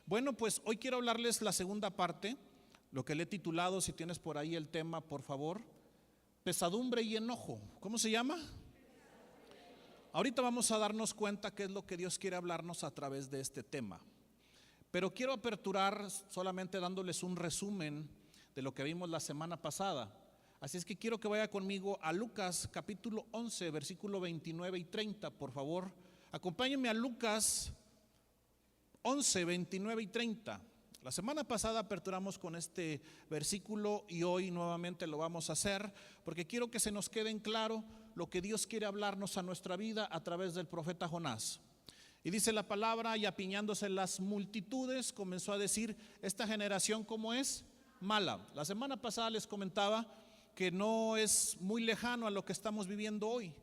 Bueno, pues hoy quiero hablarles la segunda parte, lo que le he titulado, si tienes por ahí el tema, por favor, pesadumbre y enojo. ¿Cómo se llama? Ahorita vamos a darnos cuenta qué es lo que Dios quiere hablarnos a través de este tema. Pero quiero aperturar solamente dándoles un resumen de lo que vimos la semana pasada. Así es que quiero que vaya conmigo a Lucas capítulo 11, versículo 29 y 30, por favor. Acompáñenme a Lucas 11, 29 y 30. La semana pasada aperturamos con este versículo y hoy nuevamente lo vamos a hacer porque quiero que se nos quede en claro lo que Dios quiere hablarnos a nuestra vida a través del profeta Jonás. Y dice la palabra: y apiñándose las multitudes, comenzó a decir: esta generación, ¿cómo es? Mala. La semana pasada les comentaba que no es muy lejano a lo que estamos viviendo hoy.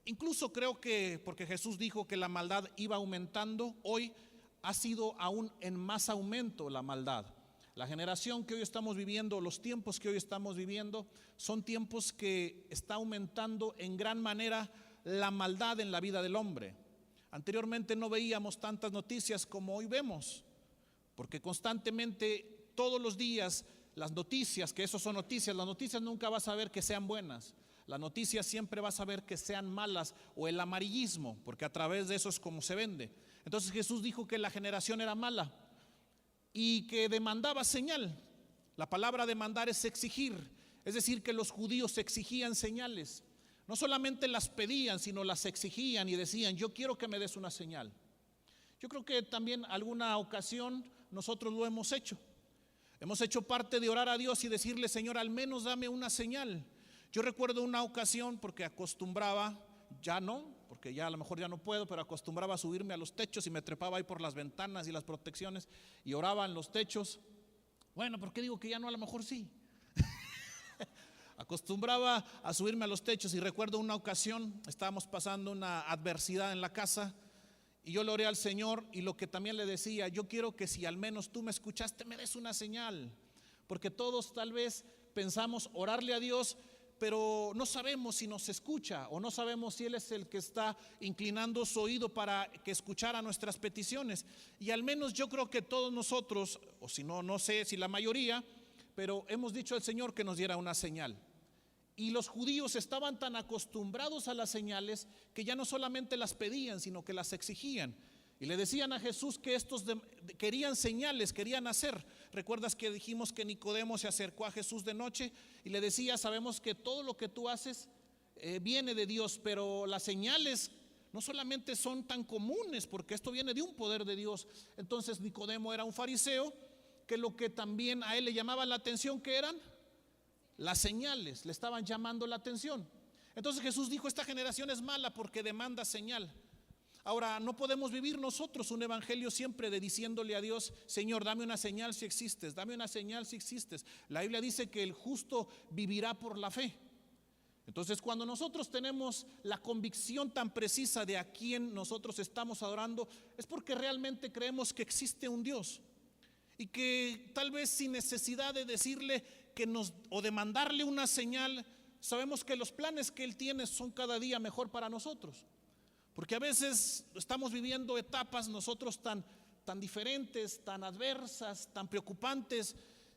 Incluso creo que, porque Jesús dijo que la maldad iba aumentando, hoy ha sido aún en más aumento la maldad. La generación que hoy estamos viviendo, los tiempos que hoy estamos viviendo, son tiempos que está aumentando en gran manera la maldad en la vida del hombre. Anteriormente no veíamos tantas noticias como hoy vemos, porque constantemente, todos los días, las noticias, que eso son noticias, las noticias nunca vas a ver que sean buenas. Las noticias siempre vas a ver que sean malas, o el amarillismo, porque a través de eso es como se vende. Entonces Jesús dijo que la generación era mala y que demandaba señal. La palabra demandar es exigir, es decir, que los judíos exigían señales. No solamente las pedían, sino las exigían y decían: yo quiero que me des una señal. Yo creo que también alguna ocasión nosotros lo hemos hecho. Hemos hecho parte de orar a Dios y decirle: Señor, al menos dame una señal. Yo recuerdo una ocasión, porque acostumbraba, ya no, porque ya a lo mejor ya no puedo, pero acostumbraba a subirme a los techos y me trepaba ahí por las ventanas y las protecciones y oraba en los techos. Bueno, ¿por qué digo que ya no? A lo mejor sí. Acostumbraba a subirme a los techos y recuerdo una ocasión, estábamos pasando una adversidad en la casa y yo le oré al Señor, y lo que también le decía: yo quiero que si al menos tú me escuchaste, me des una señal. Porque todos tal vez pensamos orarle a Dios, pero no sabemos si nos escucha, o no sabemos si Él es el que está inclinando su oído para que escuchara nuestras peticiones. Y al menos yo creo que todos nosotros, o si no, no sé si la mayoría, pero hemos dicho al Señor que nos diera una señal. Y los judíos estaban tan acostumbrados a las señales que ya no solamente las pedían, sino que las exigían. Y le decían a Jesús que estos querían señales, querían hacer. ¿Recuerdas que dijimos que Nicodemo se acercó a Jesús de noche y le decía: sabemos que todo lo que tú haces viene de Dios, pero las señales no solamente son tan comunes, porque esto viene de un poder de Dios? Entonces Nicodemo era un fariseo, que lo que también a él le llamaba la atención, ¿qué eran? Las señales, le estaban llamando la atención. Entonces Jesús dijo: esta generación es mala porque demanda señal. Ahora, no podemos vivir nosotros un evangelio siempre de diciéndole a Dios: Señor, dame una señal si existes, dame una señal si existes. La Biblia dice que el justo vivirá por la fe. Entonces, cuando nosotros tenemos la convicción tan precisa de a quién nosotros estamos adorando, es porque realmente creemos que existe un Dios, y que tal vez sin necesidad de decirle o de mandarle una señal, sabemos que los planes que Él tiene son cada día mejor para nosotros. Porque a veces estamos viviendo etapas nosotros tan diferentes, tan adversas, tan preocupantes,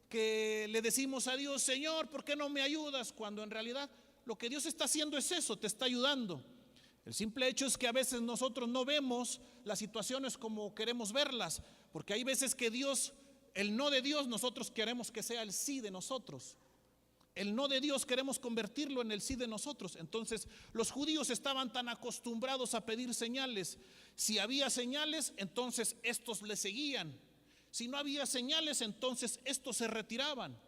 que le decimos a Dios: Señor, ¿por qué no me ayudas? Cuando en realidad lo que Dios está haciendo es eso, te está ayudando. El simple hecho es que a veces nosotros no vemos las situaciones como queremos verlas, porque hay veces que Dios, el no de Dios, nosotros queremos que sea el sí de nosotros. El no de Dios queremos convertirlo en el sí de nosotros. Entonces los judíos estaban tan acostumbrados a pedir señales. Si había señales, entonces estos le seguían. Si no había señales, entonces estos se retiraban.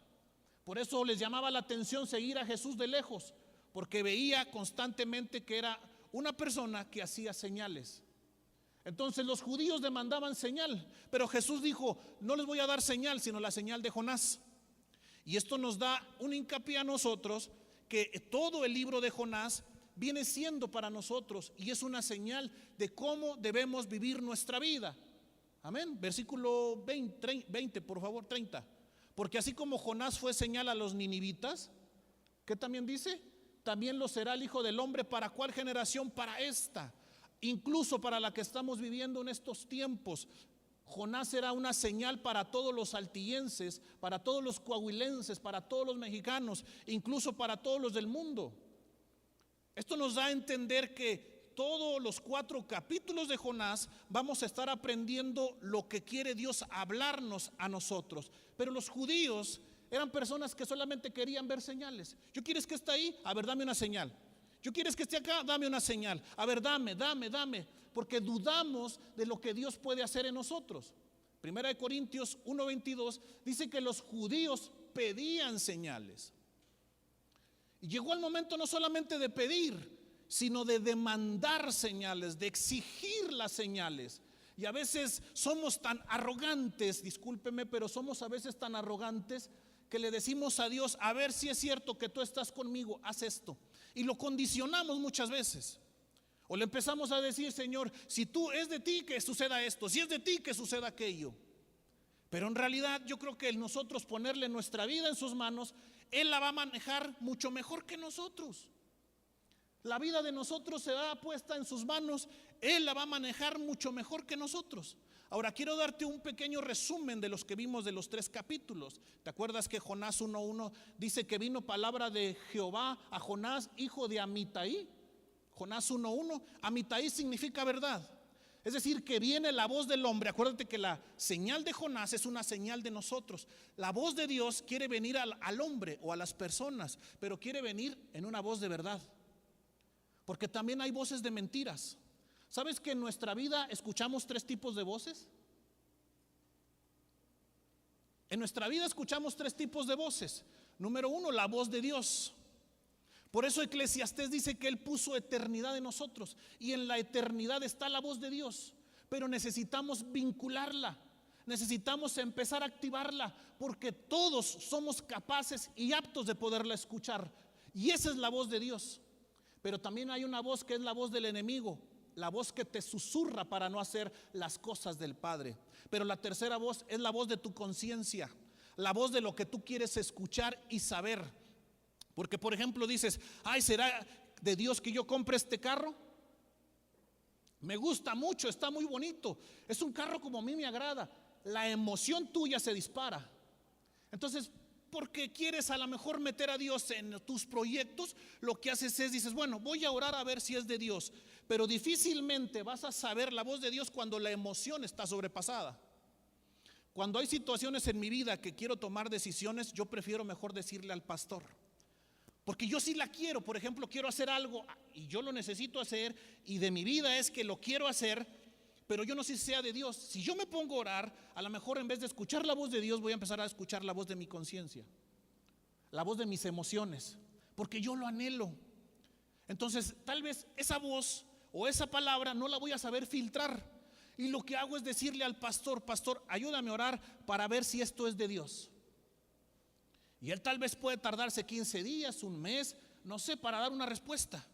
Por eso les llamaba la atención seguir a Jesús de lejos, porque veía constantemente que era una persona que hacía señales. Entonces los judíos demandaban señal, pero Jesús dijo: no les voy a dar señal, sino la señal de Jonás. Y esto nos da un hincapié a nosotros, que todo el libro de Jonás viene siendo para nosotros y es una señal de cómo debemos vivir nuestra vida. Amén. Versículo 20, por favor, 30. Porque así como Jonás fue señal a los ninivitas, ¿qué también dice? También lo será el Hijo del Hombre. ¿Para cuál generación? Para esta, incluso para la que estamos viviendo en estos tiempos. Jonás era una señal para todos los saltillenses, para todos los coahuilenses, para todos los mexicanos, incluso para todos los del mundo. Esto nos da a entender que todos los 4 capítulos de Jonás vamos a estar aprendiendo lo que quiere Dios hablarnos a nosotros. Pero los judíos eran personas que solamente querían ver señales. ¿Yo quieres que esté ahí? A ver, dame una señal. ¿Yo quieres que esté acá? Dame una señal. A ver, dame. Porque dudamos de lo que Dios puede hacer en nosotros. Primera de Corintios 1:22 dice que los judíos pedían señales. Y llegó el momento no solamente de pedir, sino de demandar señales, de exigir las señales. Y a veces somos tan arrogantes, discúlpeme, pero somos a veces tan arrogantes que le decimos a Dios: a ver si es cierto que tú estás conmigo, haz esto. Y lo condicionamos muchas veces. O le empezamos a decir: Señor, si tú es de ti, que suceda esto; si es de ti, que suceda aquello. Pero en realidad yo creo que el nosotros ponerle nuestra vida en sus manos, Él la va a manejar mucho mejor que nosotros. La vida de nosotros se va puesta en sus manos, Él la va a manejar mucho mejor que nosotros. Ahora quiero darte un pequeño resumen de los que vimos de los 3 capítulos. ¿Te acuerdas que Jonás 1:1 dice que vino palabra de Jehová a Jonás, hijo de Amitai? Jonás 1:1, Amitai significa verdad. Es decir, que viene la voz del hombre. Acuérdate que la señal de Jonás es una señal de nosotros. La voz de Dios quiere venir al hombre o a las personas, pero quiere venir en una voz de verdad. Porque también hay voces de mentiras. ¿Sabes que en nuestra vida escuchamos 3 tipos de voces? En nuestra vida escuchamos 3 tipos de voces. Número 1, la voz de Dios. Por eso Eclesiastés dice que Él puso eternidad en nosotros, y en la eternidad está la voz de Dios. Pero necesitamos vincularla, necesitamos empezar a activarla, porque todos somos capaces y aptos de poderla escuchar. Y esa es la voz de Dios. Pero también hay una voz que es la voz del enemigo, la voz que te susurra para no hacer las cosas del Padre. Pero la tercera voz es la voz de tu conciencia, la voz de lo que tú quieres escuchar y saber. Porque por ejemplo dices: ay, ¿será de Dios que yo compre este carro? Me gusta mucho, está muy bonito, es un carro como a mí me agrada. La emoción tuya se dispara. Entonces, porque quieres a lo mejor meter a Dios en tus proyectos, lo que haces es, dices: bueno, voy a orar a ver si es de Dios. Pero difícilmente vas a saber la voz de Dios cuando la emoción está sobrepasada. Cuando hay situaciones en mi vida que quiero tomar decisiones, yo prefiero mejor decirle al pastor, porque yo sí la quiero. Por ejemplo, quiero hacer algo y yo lo necesito hacer, y de mi vida es que lo quiero hacer, pero yo no sé si sea de Dios. Si yo me pongo a orar, a lo mejor en vez de escuchar la voz de Dios, voy a empezar a escuchar la voz de mi conciencia, la voz de mis emociones, porque yo lo anhelo. Entonces tal vez esa voz o esa palabra no la voy a saber filtrar, y lo que hago es decirle al pastor: pastor, ayúdame a orar para ver si esto es de Dios. Y él tal vez puede tardarse 15 días, un mes, no sé, para dar una respuesta.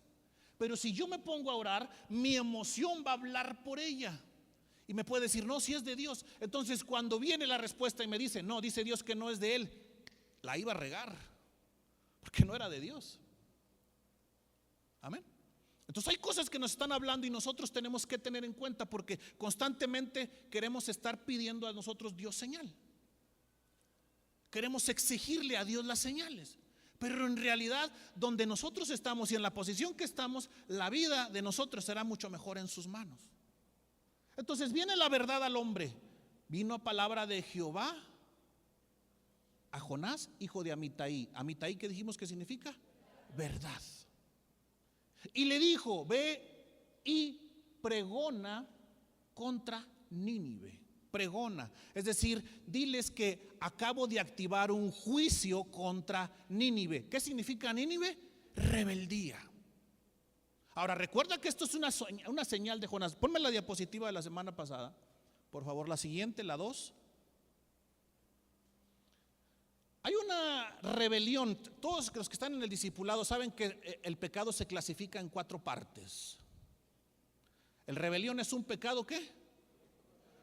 Pero si yo me pongo a orar, mi emoción va a hablar por ella y me puede decir: no, si es de Dios. Entonces cuando viene la respuesta y me dice: no, dice Dios que no es de él, la iba a regar, porque no era de Dios. Amén. Entonces hay cosas que nos están hablando y nosotros tenemos que tener en cuenta, porque constantemente queremos estar pidiendo a nosotros Dios señal. Queremos exigirle a Dios las señales, pero en realidad donde nosotros estamos y en la posición que estamos, la vida de nosotros será mucho mejor en sus manos. Entonces viene la verdad al hombre. Vino palabra de Jehová a Jonás, hijo de Amitai. Amitai, ¿qué dijimos que significa? Verdad. Y le dijo: ve y pregona contra Nínive. Pregona, es decir, diles que acabo de activar un juicio contra Nínive. ¿Qué significa Nínive? Rebeldía. Ahora recuerda que esto es una señal de Jonás. Ponme la diapositiva de la semana pasada, por favor, la siguiente, la 2. Hay una rebelión. Todos los que están en el discipulado saben que el pecado se clasifica en 4 partes. El rebelión es un pecado ¿qué?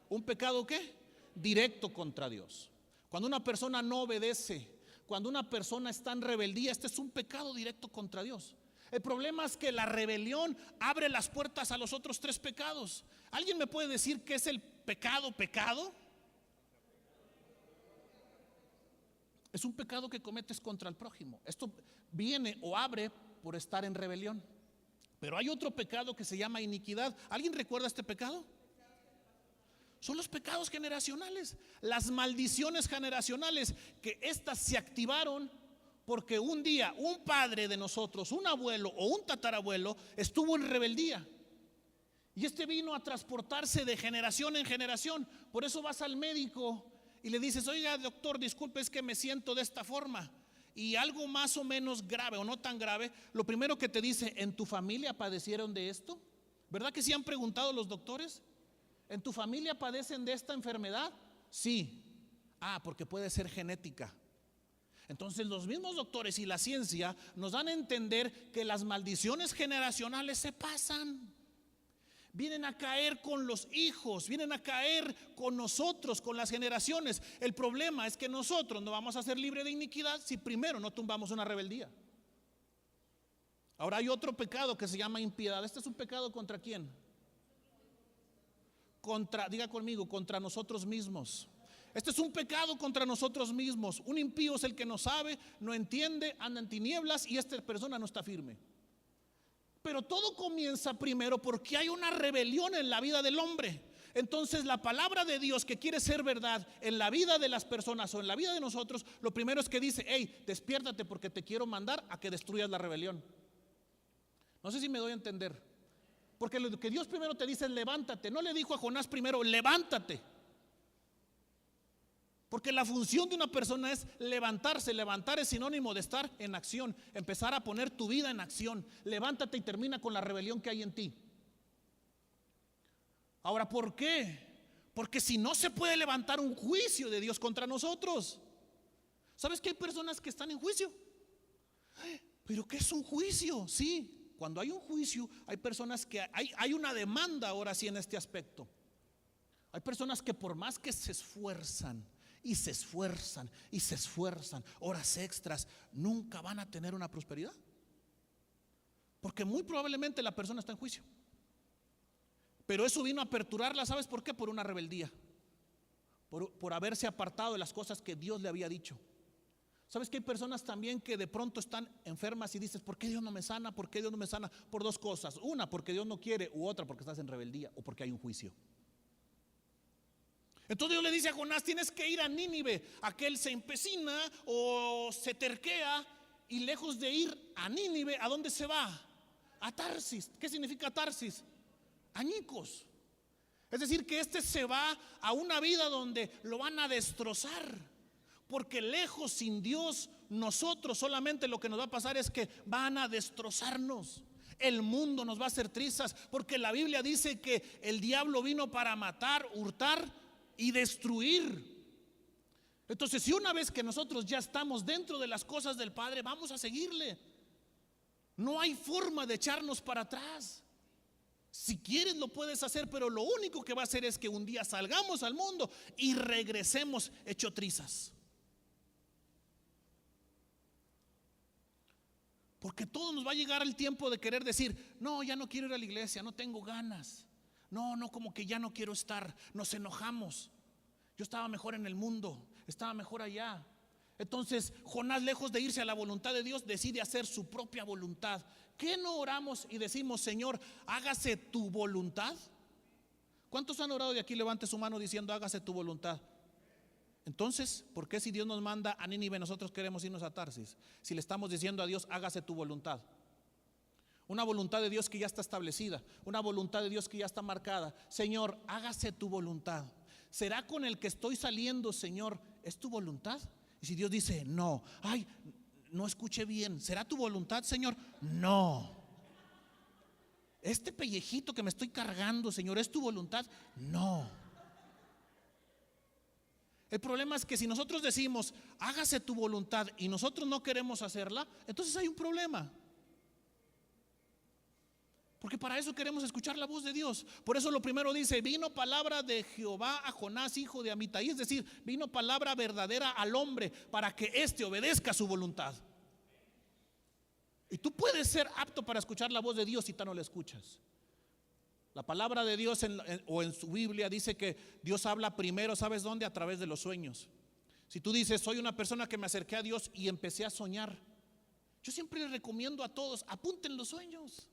¿Un pecado qué? Directo contra Dios. Cuando una persona no obedece, cuando una persona está en rebeldía, este es un pecado directo contra Dios. El problema es que la rebelión abre las puertas a los otros 3 pecados. ¿Alguien me puede decir qué es el pecado? Es un pecado que cometes contra el prójimo. Esto viene o abre por estar en rebelión. Pero hay otro pecado que se llama iniquidad. ¿Alguien recuerda este pecado? Son los pecados generacionales, las maldiciones generacionales, que estas se activaron porque un día un padre de nosotros, un abuelo o un tatarabuelo, estuvo en rebeldía. Y este vino a transportarse de generación en generación. Por eso vas al médico y le dices: oiga, doctor, disculpe, es que me siento de esta forma. Y algo más o menos grave o no tan grave, lo primero que te dice: ¿en tu familia padecieron de esto? ¿Verdad que sí han preguntado los doctores? ¿En tu familia padecen de esta enfermedad? Sí. Porque puede ser genética. Entonces los mismos doctores y la ciencia nos dan a entender que las maldiciones generacionales se pasan. Vienen a caer con los hijos, vienen a caer con nosotros, con las generaciones. El problema es que nosotros no vamos a ser libres de iniquidad si primero no tumbamos una rebeldía. Ahora hay otro pecado que se llama impiedad. Este es un pecado ¿contra quién? Diga conmigo, contra nosotros mismos. Este es un pecado contra nosotros mismos. Un impío es el que no sabe, no entiende, anda en tinieblas y esta persona no está firme. Pero todo comienza primero porque hay una rebelión en la vida del hombre. Entonces la palabra de Dios, que quiere ser verdad en la vida de las personas o en la vida de nosotros, lo primero es que dice: hey, despiértate porque te quiero mandar a que destruyas la rebelión. No sé si me doy a entender. Porque lo que Dios primero te dice es levántate. No le dijo a Jonás primero: levántate. Porque la función de una persona es levantarse. Levantar es sinónimo de estar en acción, empezar a poner tu vida en acción. Levántate y termina con la rebelión que hay en ti. Ahora, ¿por qué? Porque si no, se puede levantar un juicio de Dios contra nosotros. ¿Sabes que hay personas que están en juicio? ¿Pero qué es un juicio? Sí, cuando hay un juicio hay personas que hay una demanda ahora sí en este aspecto. Hay personas que por más que se esfuerzan y se esfuerzan y se esfuerzan, horas extras, nunca van a tener una prosperidad. Porque muy probablemente la persona está en juicio. Pero eso vino a aperturarla, ¿sabes por qué? Por una rebeldía. Por haberse apartado de las cosas que Dios le había dicho. ¿Sabes que hay personas también que de pronto están enfermas y dices: ¿por qué Dios no me sana? ¿Por qué Dios no me sana? Por 2 cosas. Una, porque Dios no quiere, u otra, porque estás en rebeldía o porque hay un juicio. Entonces Dios le dice a Jonás: tienes que ir a Nínive. Aquel se empecina o se terquea y lejos de ir a Nínive, ¿a dónde se va? A Tarsis. ¿Qué significa Tarsis? Añicos. Es decir, que se va a una vida donde lo van a destrozar. Porque lejos, sin Dios, nosotros solamente lo que nos va a pasar es que van a destrozarnos. El mundo nos va a hacer trizas, porque la Biblia dice que el diablo vino para matar, hurtar y destruir. Entonces, si una vez que nosotros ya estamos dentro de las cosas del Padre, vamos a seguirle. No hay forma de echarnos para atrás. Si quieres lo puedes hacer, pero lo único que va a hacer es que un día salgamos al mundo y regresemos hecho trizas. Porque todo nos va a llegar el tiempo de querer decir: no, ya no quiero ir a la iglesia, no tengo ganas. No, como que ya no quiero estar. Nos enojamos. Yo estaba mejor en el mundo, estaba mejor allá. Entonces Jonás, lejos de irse a la voluntad de Dios, decide hacer su propia voluntad. ¿Qué no oramos y decimos: Señor, hágase tu voluntad? ¿Cuántos han orado de aquí? Levante su mano diciendo: hágase tu voluntad. Entonces, ¿por qué si Dios nos manda a Nínive nosotros queremos irnos a Tarsis? Si le estamos diciendo a Dios: hágase tu voluntad. Una voluntad de Dios que ya está establecida, una voluntad de Dios que ya está marcada. Señor, hágase tu voluntad. ¿Será con el que estoy saliendo, Señor, es tu voluntad? Y si Dios dice: no, no escuché bien, ¿será tu voluntad, Señor? No. Este pellejito que me estoy cargando, Señor, ¿es tu voluntad? No. El problema es que si nosotros decimos: hágase tu voluntad, y nosotros no queremos hacerla, entonces hay un problema. Porque para eso queremos escuchar la voz de Dios. Por eso lo primero dice: vino palabra de Jehová a Jonás, hijo de Amitai. Es decir, vino palabra verdadera al hombre para que éste obedezca su voluntad. Y tú puedes ser apto para escuchar la voz de Dios si tú no la escuchas. La palabra de Dios o en su Biblia dice que Dios habla primero, ¿sabes dónde? A través de los sueños. Si tú dices, soy una persona que me acerqué a Dios y empecé a soñar, yo siempre les recomiendo a todos, apunten los sueños.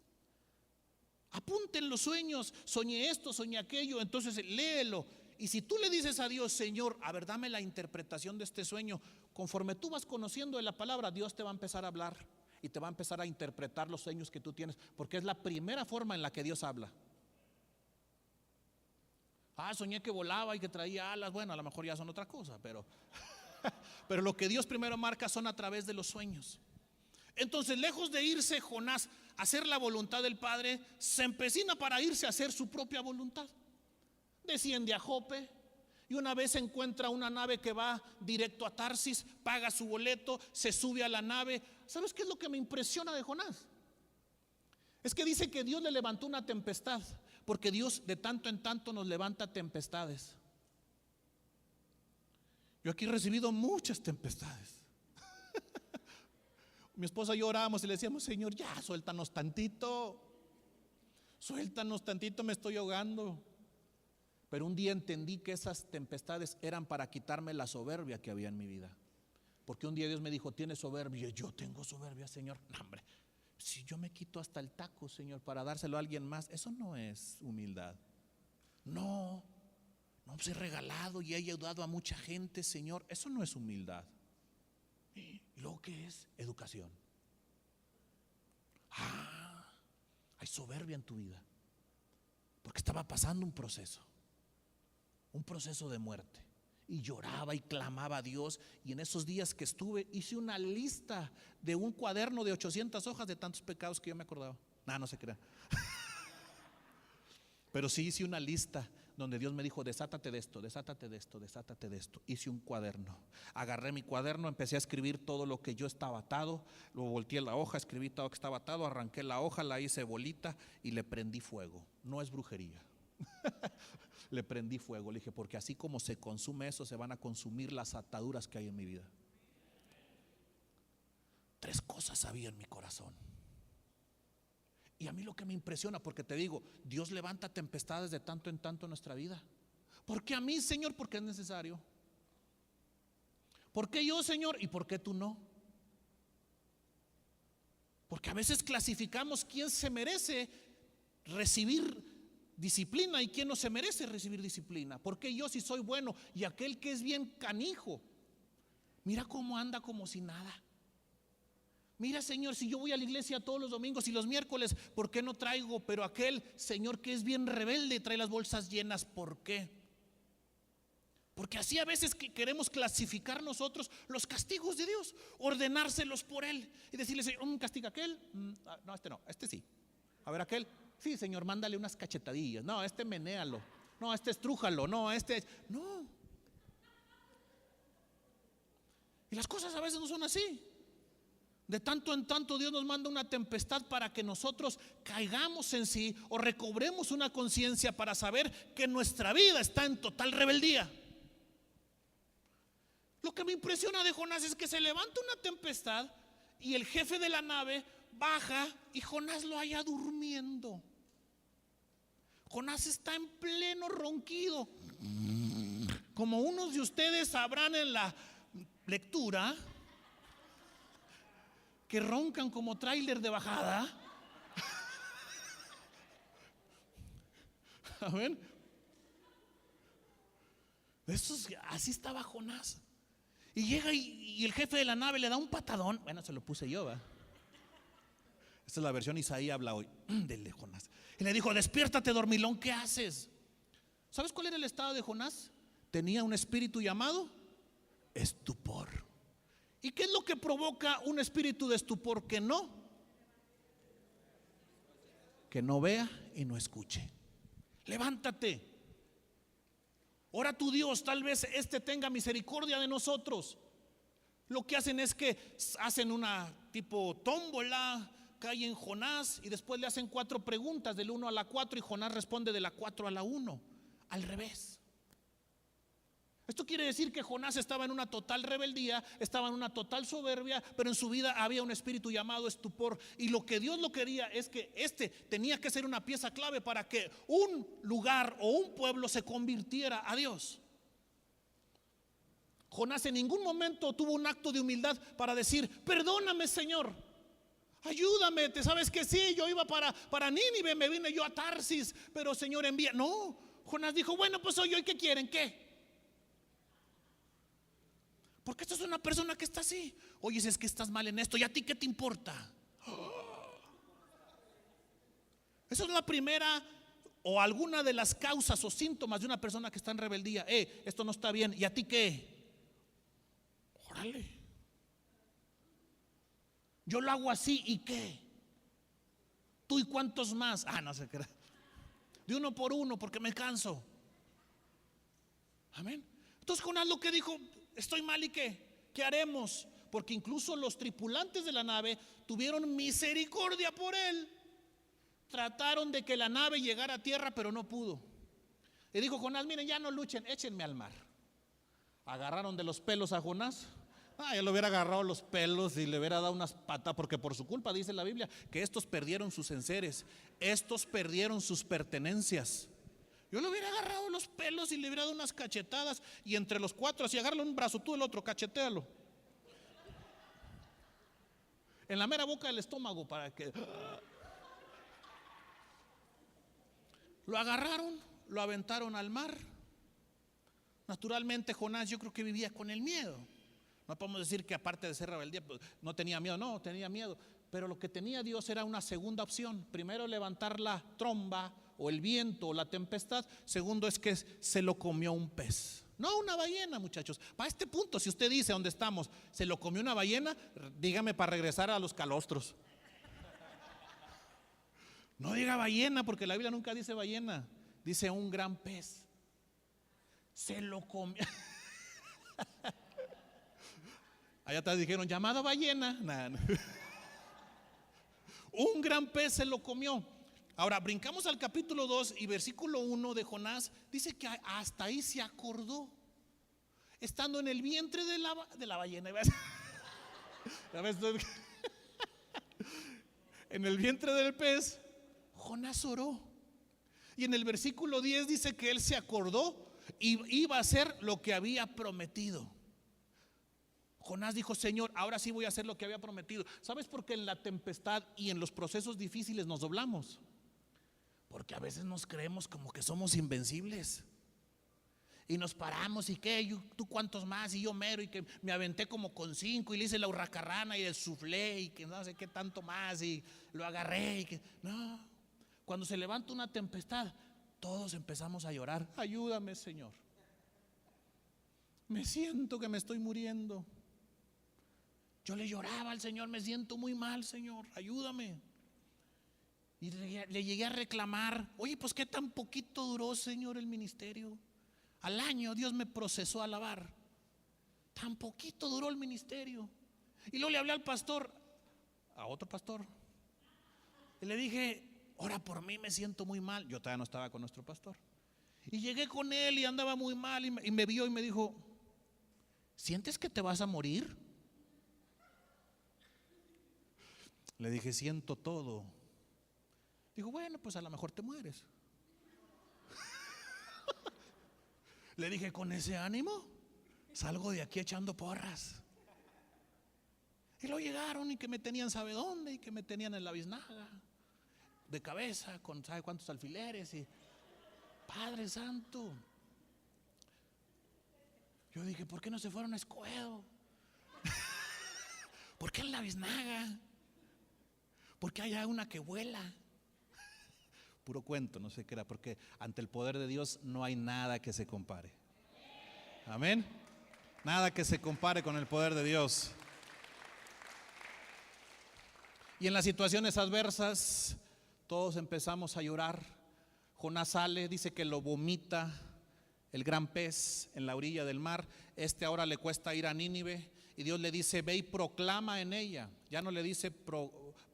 Apunten los sueños, soñé esto, soñé aquello, entonces léelo. Y si tú le dices a Dios, Señor, a ver, dame la interpretación de este sueño, conforme tú vas conociendo de la palabra, Dios te va a empezar a hablar y te va a empezar a interpretar los sueños que tú tienes, porque es la primera forma en la que Dios habla. Soñé que volaba y que traía alas. Bueno, a lo mejor ya son otra cosa, pero lo que Dios primero marca son a través de los sueños. Entonces, lejos de irse Jonás a hacer la voluntad del Padre, se empecina para irse a hacer su propia voluntad. Desciende a Jope y una vez encuentra una nave que va directo a Tarsis, paga su boleto, se sube a la nave. ¿Sabes qué es lo que me impresiona de Jonás? Es que dice que Dios le levantó una tempestad, porque Dios de tanto en tanto nos levanta tempestades. Yo aquí he recibido muchas tempestades. Mi esposa y yo orábamos y le decíamos, Señor, ya suéltanos tantito, me estoy ahogando. Pero un día entendí que esas tempestades eran para quitarme la soberbia que había en mi vida. Porque un día Dios me dijo, ¿tienes soberbia? Yo tengo soberbia, Señor. No, hombre, si yo me quito hasta el taco, Señor, para dárselo a alguien más, eso no es humildad. No, pues he regalado y he ayudado a mucha gente, Señor. Eso no es humildad. ¿Y luego qué es? Educación. Hay soberbia en tu vida, porque estaba pasando un proceso de muerte, y lloraba y clamaba a Dios. Y en esos días que estuve, hice una lista de un cuaderno de 800 hojas de tantos pecados que yo me acordaba. No se crean. Pero sí hice una lista donde Dios me dijo, desátate de esto, desátate de esto, desátate de esto. Hice un cuaderno, agarré mi cuaderno, empecé a escribir todo lo que yo estaba atado, lo volteé la hoja, escribí todo lo que estaba atado, arranqué la hoja, la hice bolita y le prendí fuego. No es brujería. Le prendí fuego, le dije, porque así como se consume eso, se van a consumir las ataduras que hay en mi vida. 3 cosas había en mi corazón. Y a mí lo que me impresiona, porque te digo, Dios levanta tempestades de tanto en tanto en nuestra vida. ¿Por qué a mí, Señor? Porque es necesario. ¿Por qué yo, Señor? ¿Y por qué tú no? Porque a veces clasificamos quién se merece recibir disciplina y quién no se merece recibir disciplina. ¿Por qué yo si soy bueno y aquel que es bien canijo, mira cómo anda como si nada? Mira, Señor, si yo voy a la iglesia todos los domingos y los miércoles, ¿por qué no traigo? Pero aquel, Señor, que es bien rebelde, trae las bolsas llenas. ¿Por qué? Porque así a veces que queremos clasificar nosotros los castigos de Dios, ordenárselos por Él y decirle, Señor, castiga a aquel. No, este sí. A ver, aquel, sí, Señor, mándale unas cachetadillas. No, menéalo. No, estrújalo. No. Y las cosas a veces no son así. De tanto en tanto Dios nos manda una tempestad para que nosotros caigamos en sí o recobremos una conciencia para saber que nuestra vida está en total rebeldía. Lo que me impresiona de Jonás es que se levanta una tempestad y el jefe de la nave baja y Jonás lo halla durmiendo. Jonás está en pleno ronquido. Como unos de ustedes sabrán en la lectura, que roncan como tráiler de bajada. A ver, así estaba Jonás. Y llega y el jefe de la nave le da un patadón. Bueno, se lo puse yo, ¿va? Esta es la versión Isaías habla hoy del de Jonás. Y le dijo, despiértate, dormilón, ¿qué haces? ¿Sabes cuál era el estado de Jonás? Tenía un espíritu llamado estupor. ¿Y qué es lo que provoca un espíritu de estupor? Que no vea y no escuche. Levántate, ora a tu Dios, tal vez tenga misericordia de nosotros. Lo que hacen es que hacen una tipo tómbola, cae en Jonás y después le hacen 4 preguntas del 1 a la 4 y Jonás responde de la 4 a la 1, al revés. Esto quiere decir que Jonás estaba en una total rebeldía, estaba en una total soberbia, pero en su vida había un espíritu llamado estupor. Y lo que Dios lo quería es que tenía que ser una pieza clave para que un lugar o un pueblo se convirtiera a Dios. Jonás en ningún momento tuvo un acto de humildad para decir: perdóname, Señor, ayúdame. Te sabes que sí, yo iba para Nínive, me vine yo a Tarsis, pero Señor envía. No, Jonás dijo: bueno, pues soy yo, ¿y qué quieren? ¿Qué? Porque esto es una persona que está así. Oye, es que estás mal en esto, ¿y a ti qué te importa? Esa es la primera o alguna de las causas o síntomas de una persona que está en rebeldía. Esto no está bien, ¿y a ti qué? Órale, yo lo hago así, ¿y qué? ¿Tú y cuántos más? No se crea. De uno por uno, porque me canso. Amén. Entonces Jonás lo que dijo: estoy mal, ¿y qué? ¿Qué haremos? Porque incluso los tripulantes de la nave tuvieron misericordia por él. Trataron de que la nave llegara a tierra, pero no pudo. Y dijo Jonás: miren, ya no luchen, échenme al mar. Agarraron de los pelos a Jonás. Ya le hubiera agarrado los pelos y le hubiera dado unas patas, porque por su culpa dice la Biblia que estos perdieron sus enseres, estos perdieron sus pertenencias. Yo le hubiera agarrado los pelos y le hubiera dado unas cachetadas, y entre los cuatro así: agárralo un brazo, tú el otro, cachetealo en la mera boca del estómago para que. Lo agarraron, lo aventaron al mar. Naturalmente Jonás, yo creo que vivía con el miedo. No podemos decir que aparte de ser rebeldía no tenía miedo, no, tenía miedo. Pero lo que tenía Dios era una segunda opción. Primero, levantar la tromba o el viento o la tempestad. Segundo, es que se lo comió un pez. No una ballena, muchachos. Para este punto, si usted dice dónde estamos, se lo comió una ballena, dígame para regresar a los calostros. No diga ballena, porque la Biblia nunca dice ballena, dice un gran pez. Se lo comió. Allá atrás dijeron: llamada ballena. Nah. Un gran pez se lo comió. Ahora brincamos al capítulo 2 y versículo 1 de Jonás. Dice que hasta ahí se acordó, estando en el vientre de la ballena. En el vientre del pez, Jonás oró. Y en el versículo 10 dice que él se acordó y iba a hacer lo que había prometido. Jonás dijo: Señor, ahora sí voy a hacer lo que había prometido. ¿Sabes por qué en la tempestad y en los procesos difíciles nos doblamos? Porque a veces nos creemos como que somos invencibles. Y nos paramos y qué, tú cuántos más, y yo mero, y que me aventé como con 5 y le hice la hurracarrana y el suflé y que no sé qué tanto más y lo agarré y que no. Cuando se levanta una tempestad, todos empezamos a llorar: ayúdame, Señor, me siento que me estoy muriendo. Yo le lloraba al Señor: me siento muy mal, Señor, ayúdame. Y le llegué a reclamar: oye, pues qué tan poquito duró, Señor, el ministerio. Al año Dios me procesó a alabar. Tan poquito duró el ministerio. Y luego le hablé al pastor, a otro pastor, y le dije: ora por mí, me siento muy mal. Yo todavía no estaba con nuestro pastor. Y llegué con él y andaba muy mal, y me vio y me dijo: ¿sientes que te vas a morir? Le dije: siento todo. Dijo: bueno, pues a lo mejor te mueres. Le dije: con ese ánimo salgo de aquí echando porras. Y luego llegaron y que me tenían sabe dónde, y que me tenían en la biznaga de cabeza con sabe cuántos alfileres, y Padre Santo. Yo dije: ¿por qué no se fueron a Escobedo? ¿Por qué en la biznaga? ¿Por qué hay una que vuela? Puro cuento, no sé qué era, porque ante el poder de Dios no hay nada que se compare. Amén. Nada que se compare con el poder de Dios. Y en las situaciones adversas todos empezamos a llorar. Jonás sale, dice que lo vomita el gran pez en la orilla del mar. Ahora le cuesta ir a Nínive, y Dios le dice: ve y proclama en ella. Ya no le dice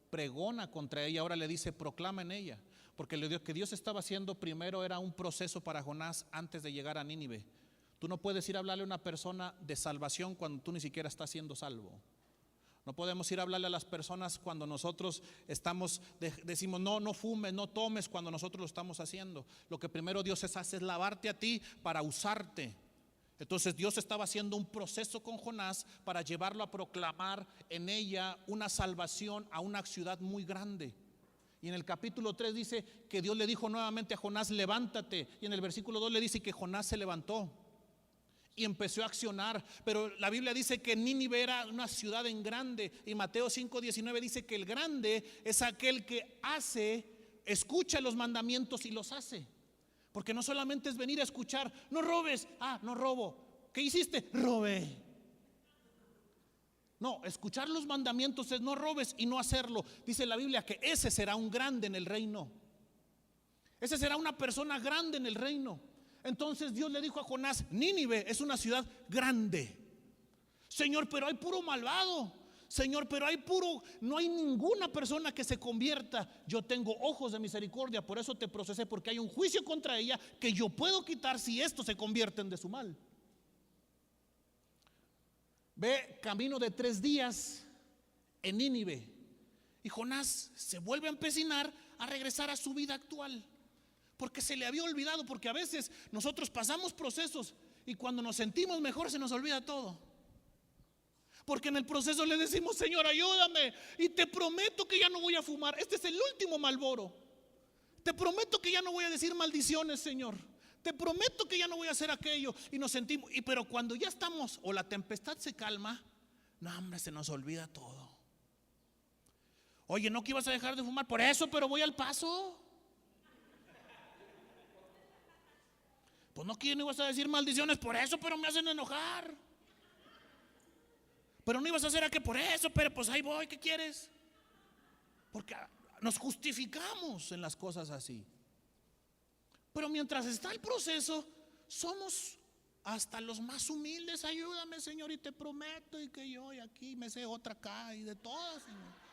pregona contra ella, ahora le dice proclama en ella. Porque lo que Dios estaba haciendo primero era un proceso para Jonás antes de llegar a Nínive. Tú no puedes ir a hablarle a una persona de salvación cuando tú ni siquiera estás siendo salvo. No podemos ir a hablarle a las personas cuando nosotros decimos no fumes, no tomes, cuando nosotros lo estamos haciendo. Lo que primero Dios hace es lavarte a ti para usarte. Entonces Dios estaba haciendo un proceso con Jonás para llevarlo a proclamar en ella una salvación a una ciudad muy grande. Y en el capítulo 3 dice que Dios le dijo nuevamente a Jonás, levántate. Y en el versículo 2 le dice que Jonás se levantó y empezó a accionar. Pero la Biblia dice que Nínive era una ciudad en grande. Y Mateo 5:19 dice que el grande es aquel que escucha los mandamientos y los hace. Porque no solamente es venir a escuchar, no robes, no robo. ¿Qué hiciste? Robé. No, escuchar los mandamientos es no robes y no hacerlo. Dice la Biblia que ese será un grande en el reino. Ese será una persona grande en el reino. Entonces Dios le dijo a Jonás, Nínive es una ciudad grande. Señor, pero hay puro malvado. Señor, pero no hay ninguna persona que se convierta. Yo tengo ojos de misericordia, por eso te procesé, porque hay un juicio contra ella que yo puedo quitar si estos se convierten de su mal. Ve, camino de 3 días en Nínive. Y Jonás se vuelve a empecinar a regresar a su vida actual, porque se le había olvidado. Porque a veces nosotros pasamos procesos y cuando nos sentimos mejor se nos olvida todo. Porque en el proceso le decimos, Señor, ayúdame, y te prometo que ya no voy a fumar. Este es el último Marlboro. Te prometo que ya no voy a decir maldiciones, Señor. Te prometo que ya no voy a hacer aquello. Y nos sentimos, pero cuando ya estamos o la tempestad se calma, no, hombre, se nos olvida todo. Oye, no que ibas a dejar de fumar, por eso, pero voy al Paso. Pues no que no ibas a decir maldiciones, por eso, pero me hacen enojar. Pero no ibas a hacer aquello, por eso, pero pues ahí voy, ¿qué quieres? Porque nos justificamos en las cosas así. Pero mientras está el proceso, somos hasta los más humildes. Ayúdame, Señor, y te prometo, y que yo y aquí me sé otra acá y de todas, Señor.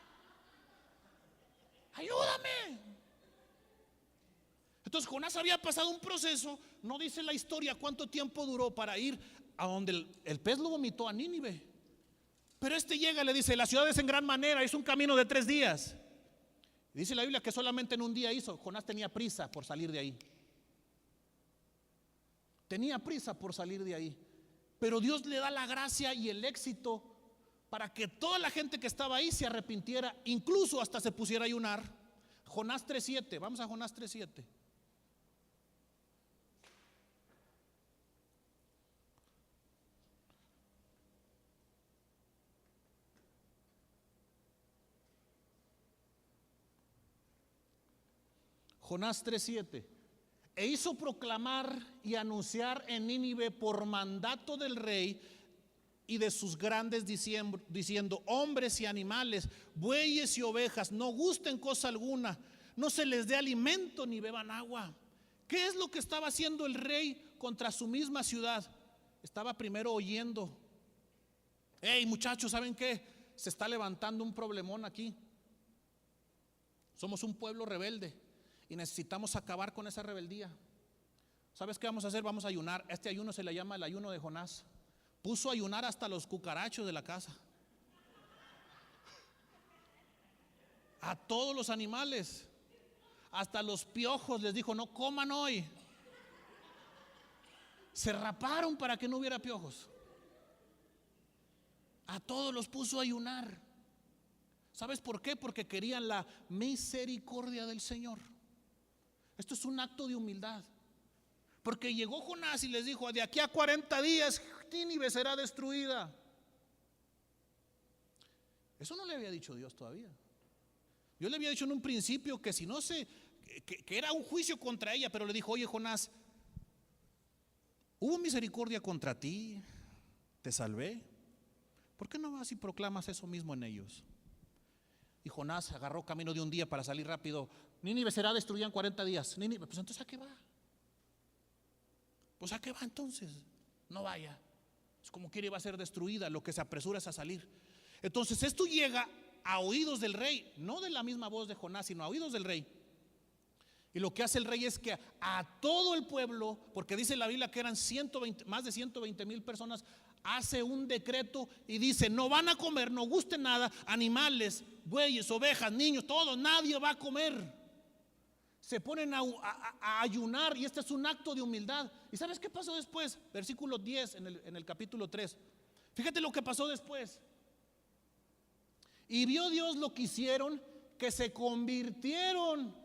Ayúdame. Entonces Jonás había pasado un proceso. No dice la historia cuánto tiempo duró para ir a donde el pez lo vomitó a Nínive. Pero llega y le dice, la ciudad es en gran manera, es un camino de 3 días. Dice la Biblia que solamente en un día hizo. Jonás tenía prisa por salir de ahí. Tenía prisa por salir de ahí. Pero Dios le da la gracia y el éxito para que toda la gente que estaba ahí se arrepintiera, incluso hasta se pusiera a ayunar. Jonás 3:7, vamos a Jonás 3:7. Jonás 3:7. E hizo proclamar y anunciar en Nínive por mandato del rey y de sus grandes diciendo, hombres y animales, bueyes y ovejas, no gusten cosa alguna, no se les dé alimento ni beban agua. ¿Qué es lo que estaba haciendo el rey contra su misma ciudad? Estaba primero oyendo. Hey, muchachos, ¿saben qué? Se está levantando un problemón aquí. Somos un pueblo rebelde y necesitamos acabar con esa rebeldía. ¿Sabes qué vamos a hacer? Vamos a ayunar. Este ayuno se le llama el ayuno de Jonás. Puso a ayunar hasta los cucarachos de la casa, a todos los animales, hasta los piojos les dijo, no coman hoy. Se raparon para que no hubiera piojos. A todos los puso a ayunar. ¿Sabes por qué? Porque querían la misericordia del Señor. Esto es un acto de humildad. Porque llegó Jonás y les dijo, de aquí a 40 días Nínive será destruida. Eso no le había dicho Dios todavía. Dios le había dicho en un principio que si no que era un juicio contra ella, pero le dijo, oye Jonás, hubo misericordia contra ti, te salvé. ¿Por qué no vas y proclamas eso mismo en ellos? Y Jonás agarró camino de un día para salir rápido. Nínive será destruida en 40 días. Nínive, pues entonces ¿a qué va? Pues ¿a qué va entonces? No vaya. Es como quiere va a ser destruida, lo que se apresura es a salir. Entonces esto llega a oídos del rey, no de la misma voz de Jonás, sino a oídos del rey. Y lo que hace el rey es que a todo el pueblo, porque dice la Biblia que eran más de 120,000 personas, hace un decreto y dice: no van a comer, no gusten nada, animales, bueyes, ovejas, niños, todos, nadie va a comer. Se ponen a ayunar, y este es un acto de humildad. ¿Y sabes qué pasó después? Versículo 10 en el capítulo 3. Fíjate lo que pasó después. Y vio Dios lo que hicieron, que se convirtieron.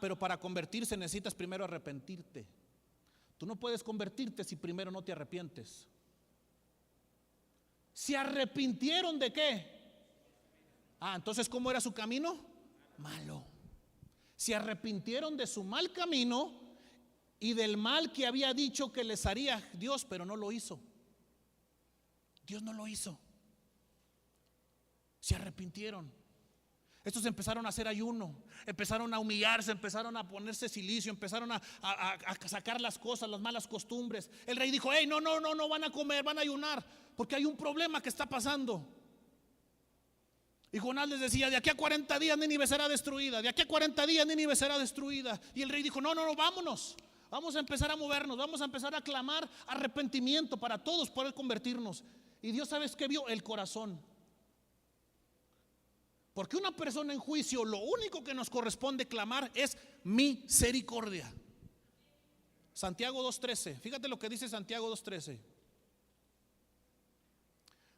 Pero para convertirse necesitas primero arrepentirte. Tú no puedes convertirte si primero no te arrepientes. ¿Se arrepintieron de qué? Entonces, ¿cómo era su camino? Malo. Se arrepintieron de su mal camino y del mal que había dicho que les haría Dios, pero no lo hizo. Dios no lo hizo. Se arrepintieron. Estos empezaron a hacer ayuno, empezaron a humillarse, empezaron a ponerse silicio, empezaron a sacar las cosas, las malas costumbres. El rey dijo: hey, no van a comer, van a ayunar, porque hay un problema que está pasando. Y Jonás les decía: de aquí a 40 días Nínive será destruida, de aquí a 40 días Nínive será destruida. Y el rey dijo: no, vámonos, vamos a empezar a movernos, vamos a empezar a clamar arrepentimiento para todos poder convertirnos. Y Dios, ¿sabes qué vio? El corazón. Porque una persona en juicio, lo único que nos corresponde clamar es misericordia. Santiago 2:13, fíjate lo que dice Santiago 2:13.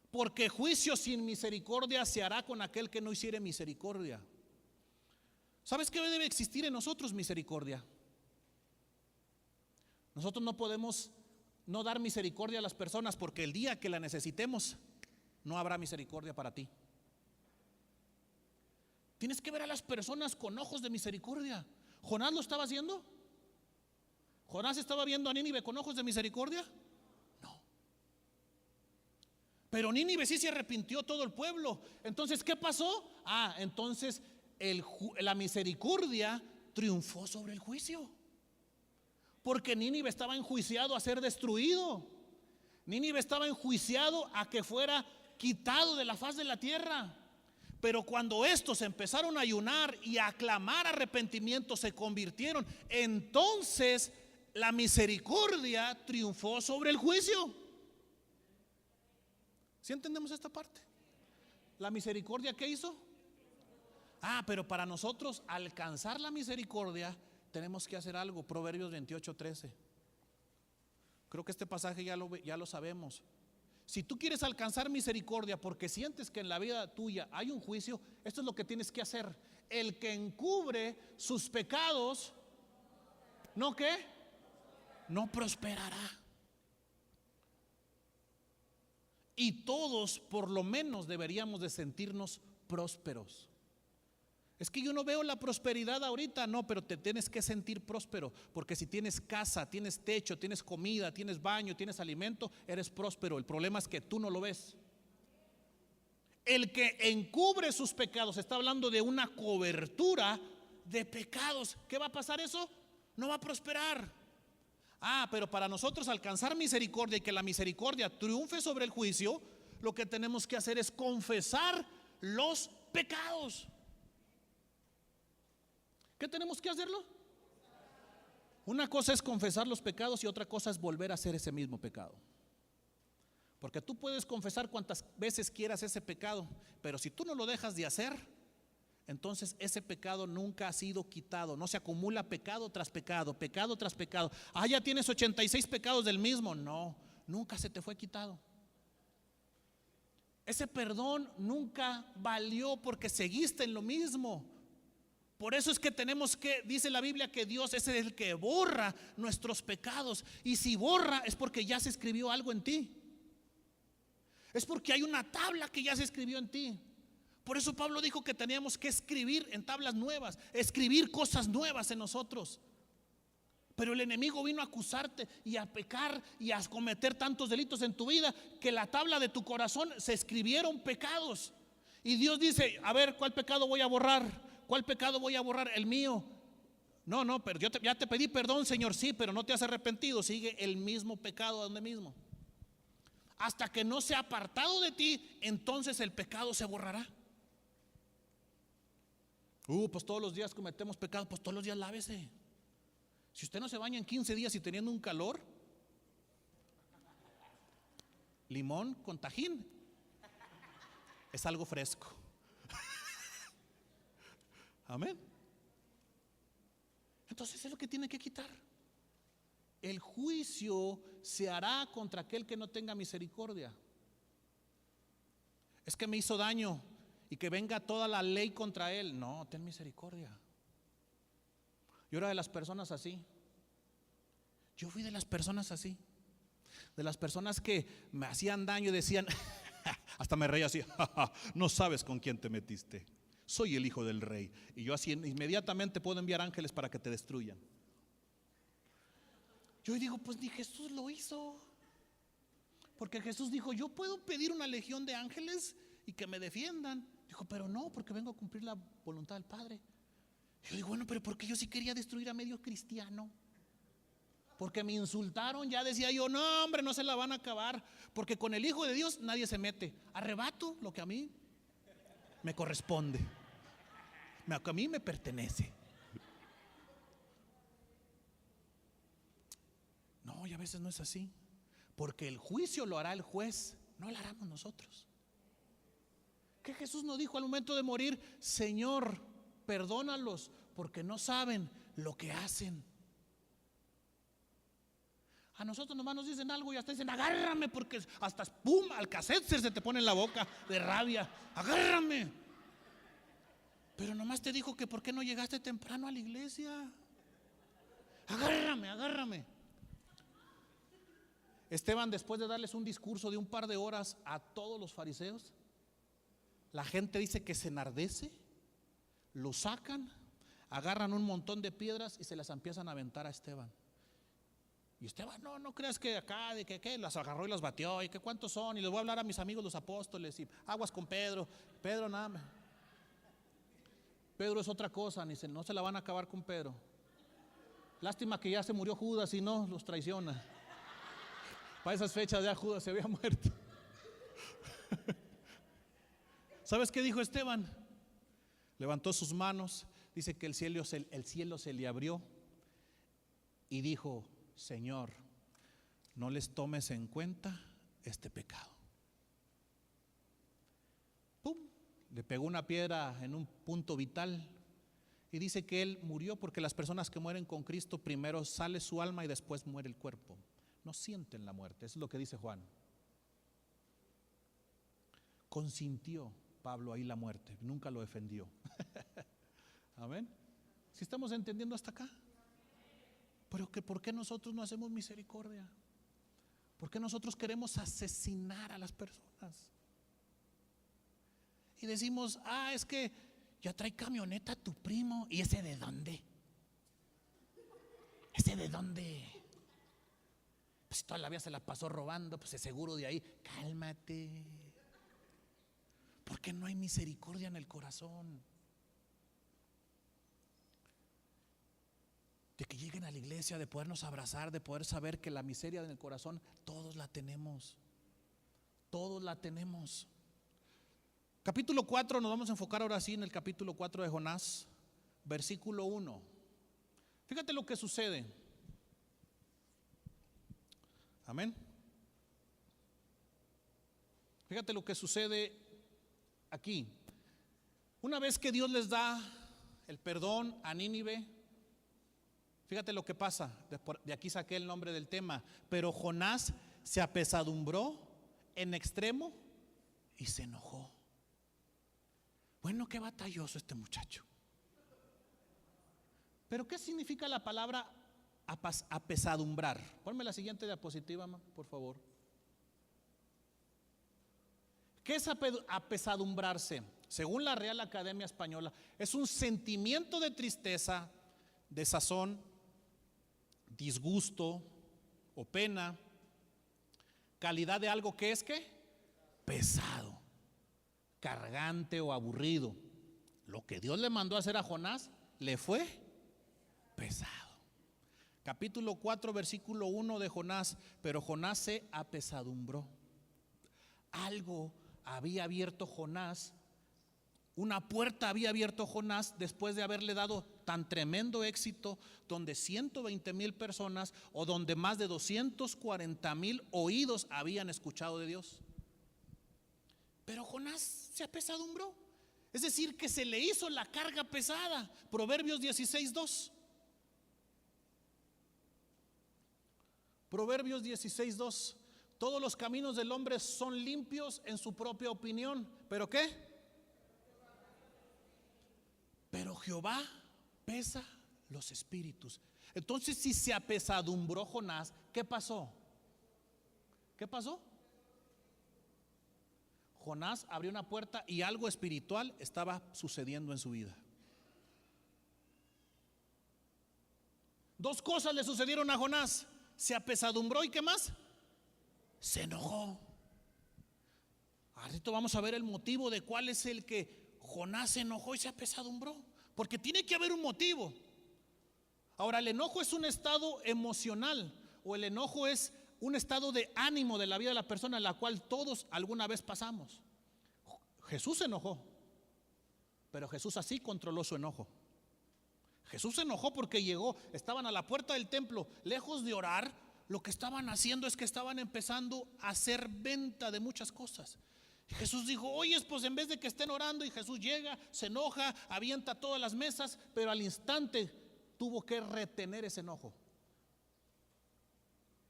Porque juicio sin misericordia se hará con aquel que no hiciere misericordia. ¿Sabes qué debe existir en nosotros? Misericordia. Nosotros no podemos no dar misericordia a las personas, porque el día que la necesitemos no habrá misericordia para ti. Tienes que ver a las personas con ojos de misericordia. ¿Jonás lo estaba haciendo? ¿Jonás estaba viendo a Nínive con ojos de misericordia? No. Pero Nínive sí se arrepintió, todo el pueblo. Entonces, ¿qué pasó? Entonces la misericordia triunfó sobre el juicio. Porque Nínive estaba enjuiciado a ser destruido. Nínive estaba enjuiciado a que fuera quitado de la faz de la tierra. Pero cuando estos empezaron a ayunar y a clamar arrepentimiento, se convirtieron. Entonces la misericordia triunfó sobre el juicio. ¿Sí entendemos esta parte? ¿La misericordia qué hizo? Pero para nosotros alcanzar la misericordia tenemos que hacer algo. Proverbios 28:13. Creo que este pasaje ya lo sabemos. Si tú quieres alcanzar misericordia porque sientes que en la vida tuya hay un juicio, esto es lo que tienes que hacer. El que encubre sus pecados, ¿no qué? No prosperará. Y todos por lo menos deberíamos de sentirnos prósperos. Es que yo no veo la prosperidad ahorita. No, pero te tienes que sentir próspero, porque si tienes casa, tienes techo, tienes comida, tienes baño, tienes alimento, eres próspero. El problema es que tú no lo ves. El que encubre sus pecados está hablando de una cobertura de pecados. ¿Qué va a pasar eso? No va a prosperar. Pero para nosotros alcanzar misericordia y que la misericordia triunfe sobre el juicio, lo que tenemos que hacer es confesar los pecados. ¿Qué tenemos que hacerlo? Una cosa es confesar los pecados y otra cosa es volver a hacer ese mismo pecado. Porque tú puedes confesar cuantas veces quieras ese pecado, pero si tú no lo dejas de hacer, entonces ese pecado nunca ha sido quitado. No se acumula pecado tras pecado, pecado tras pecado. Ya tienes 86 pecados del mismo. No, nunca se te fue quitado. Ese perdón nunca valió porque seguiste en lo mismo. Por eso es que tenemos que, dice la Biblia, que Dios es el que borra nuestros pecados. Y si borra es porque ya se escribió algo en ti. Es porque hay una tabla que ya se escribió en ti. Por eso Pablo dijo que teníamos que escribir en tablas nuevas, escribir cosas nuevas en nosotros. Pero el enemigo vino a acusarte y a pecar y a cometer tantos delitos en tu vida, que en la tabla de tu corazón se escribieron pecados. Y Dios dice: a ver, ¿cuál pecado voy a borrar? ¿Cuál pecado voy a borrar? El mío. No, pero ya te pedí perdón, Señor. Sí, pero no te has arrepentido. Sigue el mismo pecado donde mismo. Hasta que no sea apartado de ti, entonces el pecado se borrará. Pues todos los días cometemos pecado, pues todos los días lávese. Si usted no se baña en 15 días y teniendo un calor, limón con tajín es algo fresco. Amén. Entonces es lo que tiene que quitar. El juicio se hará contra aquel que no tenga misericordia. Es que me hizo daño y que venga toda la ley contra él. No, ten misericordia. Yo era de las personas así. Yo fui de las personas así. De las personas que me hacían daño y decían, hasta me reía así, no sabes con quién te metiste. Soy el hijo del rey. Y yo así inmediatamente puedo enviar ángeles para que te destruyan. Yo digo, pues ni Jesús lo hizo. Porque Jesús dijo, yo puedo pedir una legión de ángeles y que me defiendan. Dijo, pero no, porque vengo a cumplir la voluntad del Padre. Yo digo, bueno, pero porque yo sí quería destruir a medio cristiano. Porque me insultaron, ya decía yo, no hombre, no se la van a acabar. Porque con el Hijo de Dios nadie se mete. Arrebato lo que a mí me corresponde, lo que a mí me pertenece. No, y a veces no es así. Porque el juicio lo hará el juez, no lo haremos nosotros. Que Jesús nos dijo al momento de morir, Señor, perdónalos porque no saben lo que hacen. A nosotros nomás nos dicen algo y hasta dicen, agárrame, porque hasta pum, Alka-Seltzer se te pone en la boca de rabia. Agárrame. Pero nomás te dijo que por qué no llegaste temprano a la iglesia. Agárrame, agárrame. Esteban, después de darles un discurso de un par de horas a todos los fariseos, la gente dice que se enardece, lo sacan, agarran un montón de piedras y se las empiezan a aventar a Esteban. Y Esteban, no creas que acá, de que las agarró y las batió, y que cuántos son, y les voy a hablar a mis amigos los apóstoles, y aguas con Pedro. Pedro nada más. Pedro es otra cosa, no se la van a acabar con Pedro. Lástima que ya se murió Judas y no los traiciona. Para esas fechas ya Judas se había muerto. ¿Sabes qué dijo Esteban? Levantó sus manos, dice que el cielo se le abrió y dijo, Señor, no les tomes en cuenta este pecado. ¡Pum! Le pegó una piedra en un punto vital y dice que él murió porque las personas que mueren con Cristo primero sale su alma y después muere el cuerpo. No sienten la muerte, eso es lo que dice Juan. Consintió Pablo ahí la muerte, nunca lo defendió. Amén. ¿Sí estamos entendiendo hasta acá? Pero que ¿por qué nosotros no hacemos misericordia? ¿Por qué nosotros queremos asesinar a las personas? Y decimos, es que ya trae camioneta tu primo. ¿Y ese de dónde? ¿Ese de dónde? Pues toda la vida se la pasó robando, pues es seguro de ahí. Cálmate. Porque no hay misericordia en el corazón. De que lleguen a la iglesia, de podernos abrazar, de poder saber que la miseria en el corazón todos la tenemos. Todos la tenemos. Capítulo 4, nos vamos a enfocar ahora sí en el capítulo 4 de Jonás, versículo 1. Fíjate lo que sucede. Amén. Fíjate lo que sucede aquí. Una vez que Dios les da el perdón a Nínive, fíjate lo que pasa. De aquí saqué el nombre del tema. Pero Jonás se apesadumbró en extremo y se enojó. Bueno, qué batalloso este muchacho. Pero ¿qué significa la palabra apesadumbrar? Ponme la siguiente diapositiva, por favor. ¿Qué es apesadumbrarse? Según la Real Academia Española, es un sentimiento de tristeza, desazón, disgusto o pena, calidad de algo que es ¿qué? Pesado, cargante o aburrido. Lo que Dios le mandó a hacer a Jonás le fue pesado. Capítulo 4, versículo 1 de Jonás. Pero Jonás se apesadumbró. Algo había abierto Jonás, Una puerta había abierto Jonás después de haberle dado tan tremendo éxito, donde 120,000 personas o donde más de 240,000 oídos habían escuchado de Dios. Pero Jonás se apesadumbró, es decir, que se le hizo la carga pesada. Proverbios 16:2. Proverbios 16:2. Todos los caminos del hombre son limpios en su propia opinión. ¿Pero qué? Pero Jehová pesa los espíritus. Entonces, si se apesadumbró Jonás, ¿qué pasó? ¿Qué pasó? Jonás abrió una puerta y algo espiritual estaba sucediendo en su vida. Dos cosas le sucedieron a Jonás. Se apesadumbró y ¿qué más? Se enojó. Ahorita vamos a ver el motivo de cuál es el que Jonás se enojó y se apesadumbró, porque tiene que haber un motivo. Ahora, el enojo es un estado emocional, o el enojo es un estado de ánimo de la vida de la persona, en la cual todos alguna vez pasamos. Jesús se enojó, pero Jesús así controló su enojo. Jesús se enojó porque llegó, estaban a la puerta del templo, lejos de orar, lo que estaban haciendo es que estaban empezando a hacer venta de muchas cosas. Jesús dijo, oye, pues en vez de que estén orando, y Jesús llega, se enoja, avienta todas las mesas, pero al instante tuvo que retener ese enojo.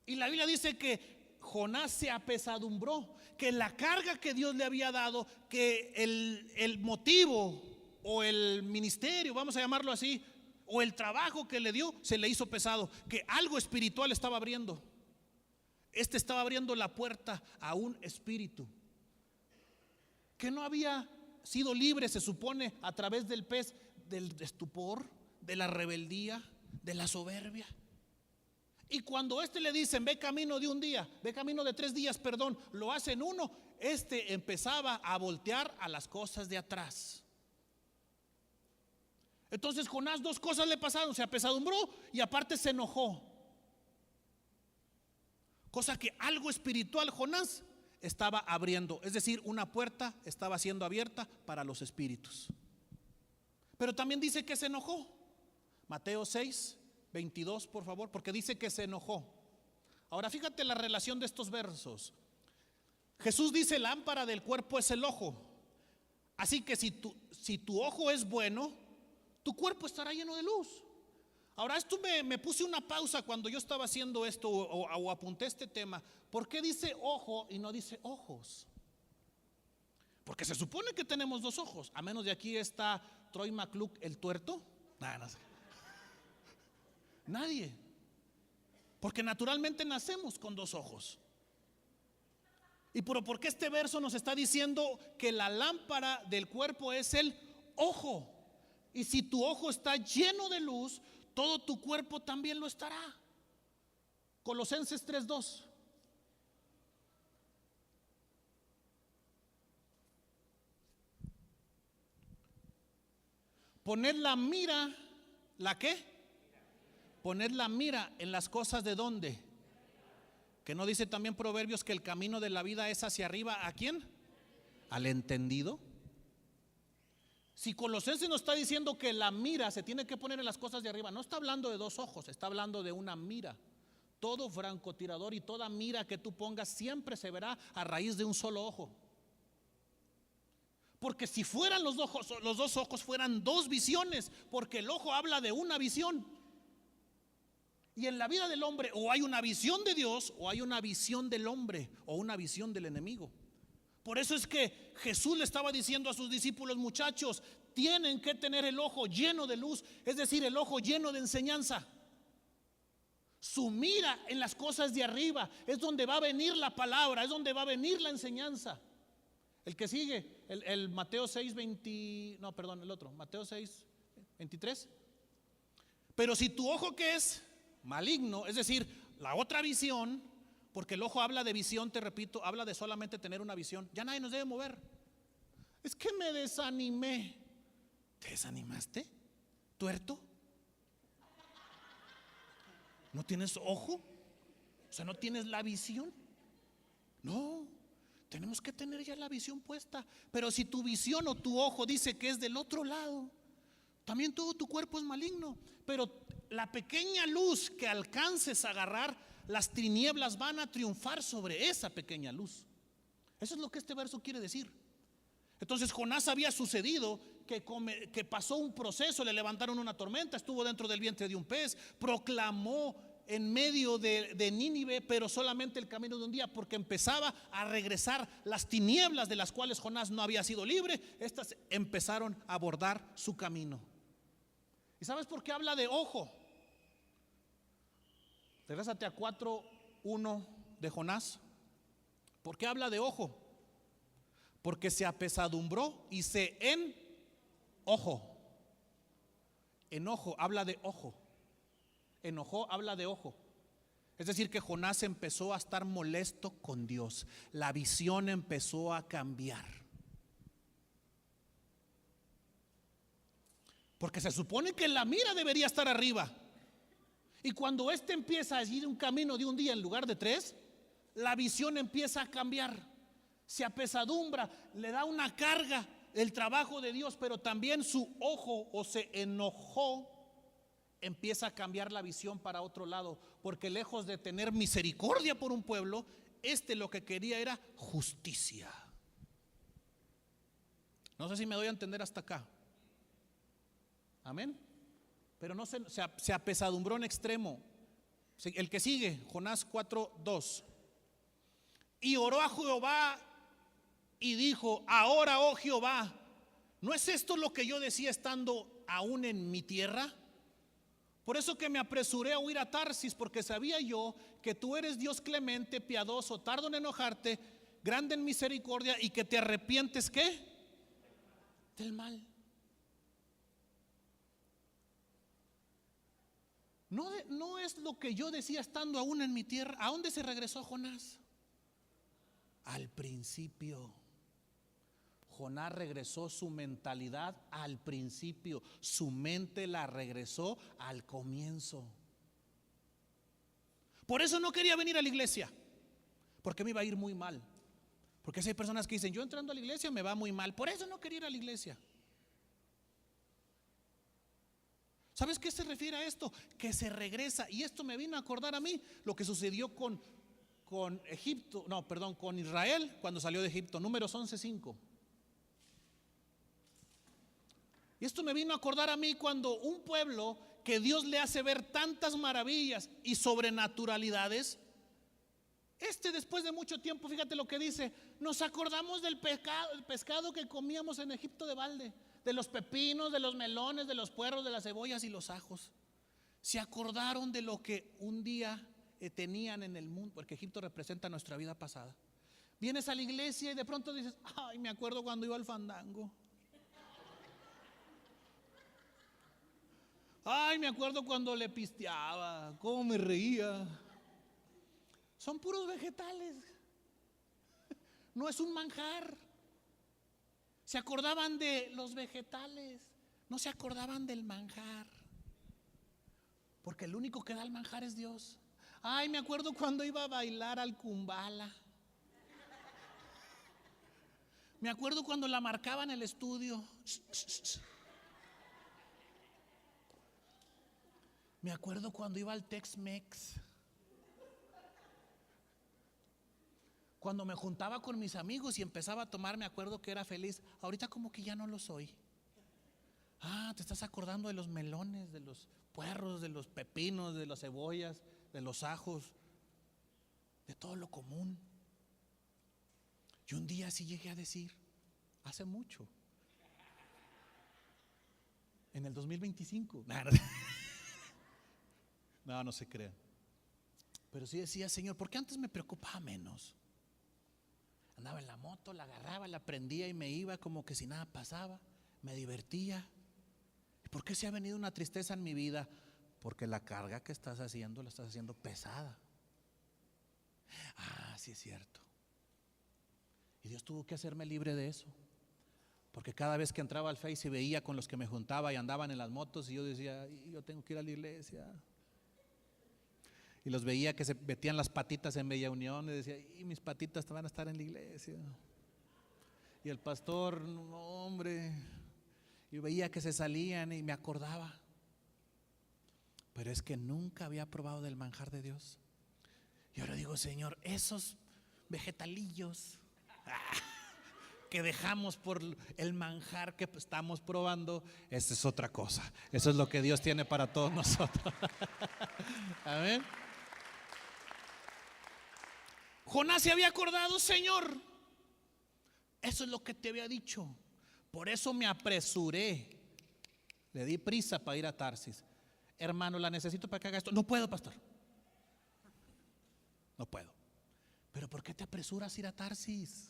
Y la Biblia dice que Jonás se apesadumbró, que la carga que Dios le había dado, que el motivo o el ministerio, vamos a llamarlo así, o el trabajo que le dio, se le hizo pesado, que algo espiritual estaba abriendo. Estaba abriendo la puerta a un espíritu que no había sido libre, se supone, a través del pez, del estupor, de la rebeldía, de la soberbia. Y cuando le dicen, ve camino de un día, ve camino de 3 días, perdón, lo hacen uno, empezaba a voltear a las cosas de atrás. Entonces Jonás, dos cosas le pasaron: se apesadumbró y aparte se enojó. Cosa que algo espiritual Jonás estaba abriendo, es decir, una puerta estaba siendo abierta para los espíritus. Pero también dice que se enojó. Mateo 6:22, por favor, porque dice que se enojó. Ahora fíjate la relación de estos versos. Jesús dice, lámpara del cuerpo es el ojo. Así que si tu ojo es bueno, tu cuerpo estará lleno de luz. Ahora, esto me puse una pausa cuando yo estaba haciendo esto o apunté este tema. ¿Por qué dice ojo y no dice ojos? Porque se supone que tenemos 2 ojos. A menos de aquí está Troy McClure, el tuerto. No sé. Nadie. Porque naturalmente nacemos con 2 ojos. ¿Y por qué este verso nos está diciendo que la lámpara del cuerpo es el ojo? Y si tu ojo está lleno de luz, todo tu cuerpo también lo estará. Colosenses 3:2. Poned la mira, ¿la qué? Poned la mira en las cosas de dónde. Que no dice también Proverbios que el camino de la vida es hacia arriba. ¿A quién? Al entendido. Si Colosenses nos está diciendo que la mira se tiene que poner en las cosas de arriba, no está hablando de 2 ojos, está hablando de una mira. Todo francotirador y toda mira que tú pongas siempre se verá a raíz de un solo ojo. Porque si fueran los 2 ojos fueran 2 visiones, porque el ojo habla de una visión. Y en la vida del hombre o hay una visión de Dios o hay una visión del hombre o una visión del enemigo. Por eso es que Jesús le estaba diciendo a sus discípulos, muchachos, tienen que tener el ojo lleno de luz, es decir, el ojo lleno de enseñanza. Su mira en las cosas de arriba es donde va a venir la palabra, es donde va a venir la enseñanza. El que sigue, el Mateo 6:20, no, perdón, el otro, Mateo 6:23. Pero si tu ojo que es maligno, es decir, la otra visión, porque el ojo habla de visión, te repito, habla de solamente tener una visión. Ya nadie nos debe mover. Es que me desanimé. ¿Te desanimaste? ¿Tuerto? ¿No tienes ojo? O sea, ¿no tienes la visión? No, tenemos tenemos que tener ya la visión puesta. Pero si tu visión o tu ojo dice que es del otro lado, también todo tu cuerpo es maligno. Pero la pequeña luz que alcances a agarrar, las tinieblas van a triunfar sobre esa pequeña luz. Eso es lo que este verso quiere decir. Entonces Jonás había sucedido que pasó un proceso, le levantaron una tormenta, estuvo dentro del vientre de un pez, proclamó en medio de Nínive, pero solamente el camino de un día, porque empezaba a regresar las tinieblas de las cuales Jonás no había sido libre. Estas empezaron a abordar su camino. ¿Y sabes por qué habla de ojo? Regrésate a 4:1 de Jonás. ¿Por qué habla de ojo? Porque se apesadumbró y se enojó. Enojo habla de ojo. Enojó habla de ojo. Es decir, que Jonás empezó a estar molesto con Dios. La visión empezó a cambiar. Porque se supone que la mira debería estar arriba. Y cuando éste empieza a ir un camino de un día en lugar de 3, la visión empieza a cambiar. Se apesadumbra, le da una carga el trabajo de Dios, pero también su ojo, o se enojó, empieza a cambiar la visión para otro lado, porque lejos de tener misericordia por un pueblo, lo que quería era justicia. No sé si me doy a entender hasta acá. Amén. Pero no se apesadumbró en extremo. El que sigue, Jonás 4:2. Y oró a Jehová y dijo: ahora, oh Jehová, ¿no es esto lo que yo decía estando aún en mi tierra? Por eso que me apresuré a huir a Tarsis, porque sabía yo que tú eres Dios clemente, piadoso, tardo en enojarte, grande en misericordia, y que te arrepientes, ¿qué? Del mal. No es lo que yo decía estando aún en mi tierra. ¿A dónde se regresó Jonás? Al principio. Jonás regresó su mentalidad al principio. Su mente la regresó al comienzo. Por eso no quería venir a la iglesia, porque me iba a ir muy mal. Porque hay personas que dicen: yo entrando a la iglesia me va muy mal. Por eso no quería ir a la iglesia. ¿Sabes qué se refiere a esto? Que se regresa. Y esto me vino a acordar a mí lo que sucedió con Israel cuando salió de Egipto. Números 11:5. Y esto me vino a acordar a mí cuando un pueblo que Dios le hace ver tantas maravillas y sobrenaturalidades, después de mucho tiempo, fíjate lo que dice: nos acordamos del pescado que comíamos en Egipto de balde, de los pepinos, de los melones, de los puerros, de las cebollas y los ajos. Se acordaron de lo que un día tenían en el mundo, porque Egipto representa nuestra vida pasada. Vienes a la iglesia y de pronto dices: ay, me acuerdo cuando iba al fandango. Ay, me acuerdo cuando le pisteaba, cómo me reía. Son puros vegetales. No es un manjar. Se acordaban de los vegetales, no se acordaban del manjar. Porque el único que da el manjar es Dios. Ay, me acuerdo cuando iba a bailar al Kumbala. Me acuerdo cuando la marcaba en el estudio. Me acuerdo cuando iba al Tex-Mex. Cuando me juntaba con mis amigos y empezaba a tomar, me acuerdo que era feliz. Ahorita como que ya no lo soy. Te estás acordando de los melones, de los puerros, de los pepinos, de las cebollas, de los ajos, de todo lo común. Y un día sí llegué a decir, hace mucho, en el 2025. No se crean. Pero sí decía: Señor, ¿por qué antes me preocupaba menos? Andaba en la moto, la agarraba, la prendía y me iba como que si nada pasaba. Me divertía. ¿Y por qué se ha venido una tristeza en mi vida? Porque la carga que estás haciendo, la estás haciendo pesada. Sí es cierto. Y Dios tuvo que hacerme libre de eso. Porque cada vez que entraba al Face y veía con los que me juntaba y andaban en las motos, y yo decía: yo tengo que ir a la iglesia. Y los veía que se metían las patitas en Bella Unión y decía, y mis patitas van a estar en la iglesia. Y el pastor, no, hombre, y veía que se salían y me acordaba. Pero es que nunca había probado del manjar de Dios. Y ahora digo, Señor, esos vegetalillos que dejamos por el manjar que estamos probando, esa es otra cosa. Eso es lo que Dios tiene para todos nosotros. Amén. Jonás se había acordado, Señor, eso es lo que te había dicho. Por eso me apresuré. Le di prisa para ir a Tarsis. Hermano, la necesito para que haga esto. No puedo, pastor. No puedo. Pero ¿por qué te apresuras a ir a Tarsis?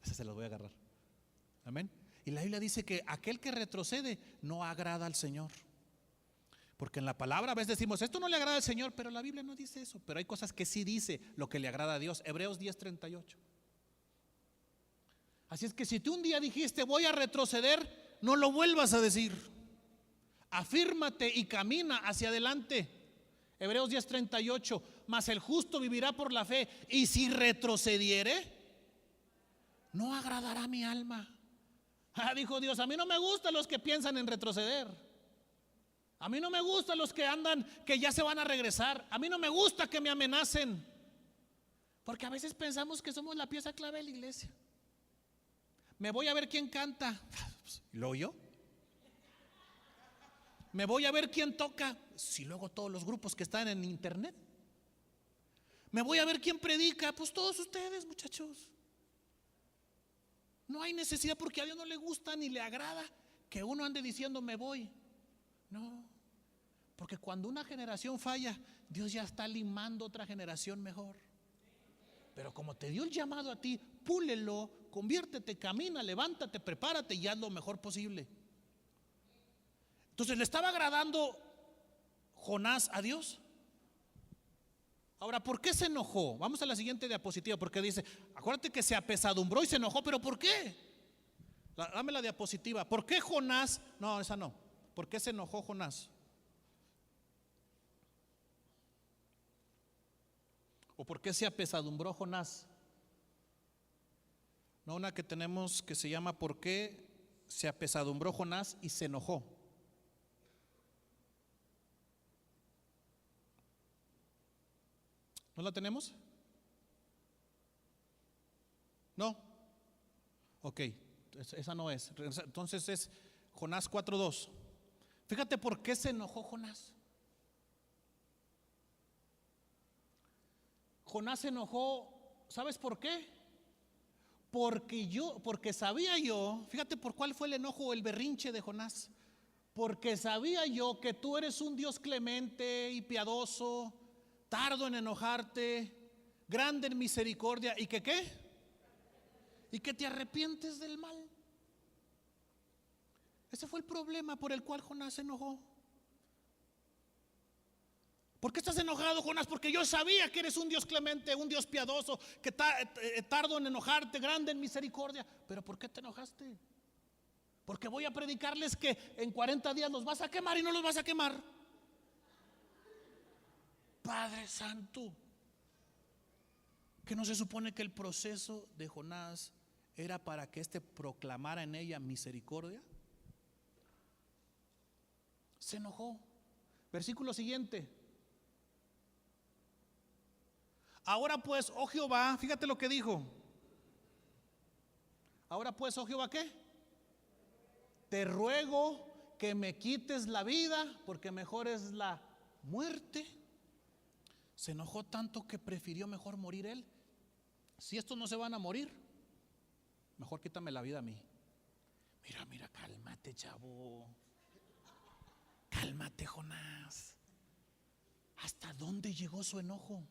Ese se los voy a agarrar. Amén. Y la Biblia dice que aquel que retrocede no agrada al Señor. Porque en la palabra a veces decimos, esto no le agrada al Señor, pero la Biblia no dice eso. Pero hay cosas que sí dice lo que le agrada a Dios. Hebreos 10:38. Así es que si tú un día dijiste voy a retroceder, no lo vuelvas a decir. Afírmate y camina hacia adelante. Hebreos 10:38. Mas el justo vivirá por la fe, y si retrocediere, no agradará a mi alma. Dijo Dios, a mí no me gustan los que piensan en retroceder. A mí no me gustan los que andan, que ya se van a regresar. A mí no me gusta que me amenacen. Porque a veces pensamos que somos la pieza clave de la iglesia. Me voy a ver quién canta. ¿Lo oyó? Me voy a ver quién toca. Si luego todos los grupos que están en internet. Me voy a ver quién predica. Pues todos ustedes, muchachos. No hay necesidad, porque a Dios no le gusta ni le agrada que uno ande diciendo me voy. No, porque cuando una generación falla, Dios ya está limando otra generación mejor. Pero como te dio el llamado a ti, púlelo, conviértete, camina, levántate, prepárate y haz lo mejor posible. Entonces, ¿le estaba agradando Jonás a Dios? Ahora, ¿por qué se enojó? Vamos a la siguiente diapositiva, porque dice, acuérdate que se apesadumbró y se enojó, pero ¿por qué? Dame la diapositiva. ¿Por qué Jonás? No, esa no. ¿Por qué se enojó Jonás? ¿O por qué se apesadumbró Jonás? No, una que tenemos que se llama ¿por qué se apesadumbró Jonás y se enojó? ¿No la tenemos? ¿No? Ok, esa no es. Entonces es Jonás 4:2. Fíjate por qué se enojó Jonás. Jonás se enojó, ¿sabes por qué? Porque sabía yo, fíjate por cuál fue el enojo o el berrinche de Jonás. Porque sabía yo que tú eres un Dios clemente y piadoso, tardo en enojarte, grande en misericordia, y que ¿qué? Y que te arrepientes del mal. Ese fue el problema por el cual Jonás se enojó. ¿Por qué estás enojado, Jonás? Porque yo sabía que eres un Dios clemente, un Dios piadoso, que tardo en enojarte, grande en misericordia. Pero ¿por qué te enojaste? Porque voy a predicarles que en 40 días los vas a quemar y no los vas a quemar. Padre Santo, ¿que no se supone que el proceso de Jonás era para que éste proclamara en ella misericordia? Se enojó. Versículo siguiente. Ahora pues, oh Jehová, fíjate lo que dijo. Ahora pues, oh Jehová, ¿qué? Te ruego que me quites la vida, porque mejor es la muerte. Se enojó tanto que prefirió mejor morir él. Si estos no se van a morir, mejor quítame la vida a mí. Mira, cálmate, chavo. Cálmate, Jonás. ¿Hasta dónde llegó su enojo?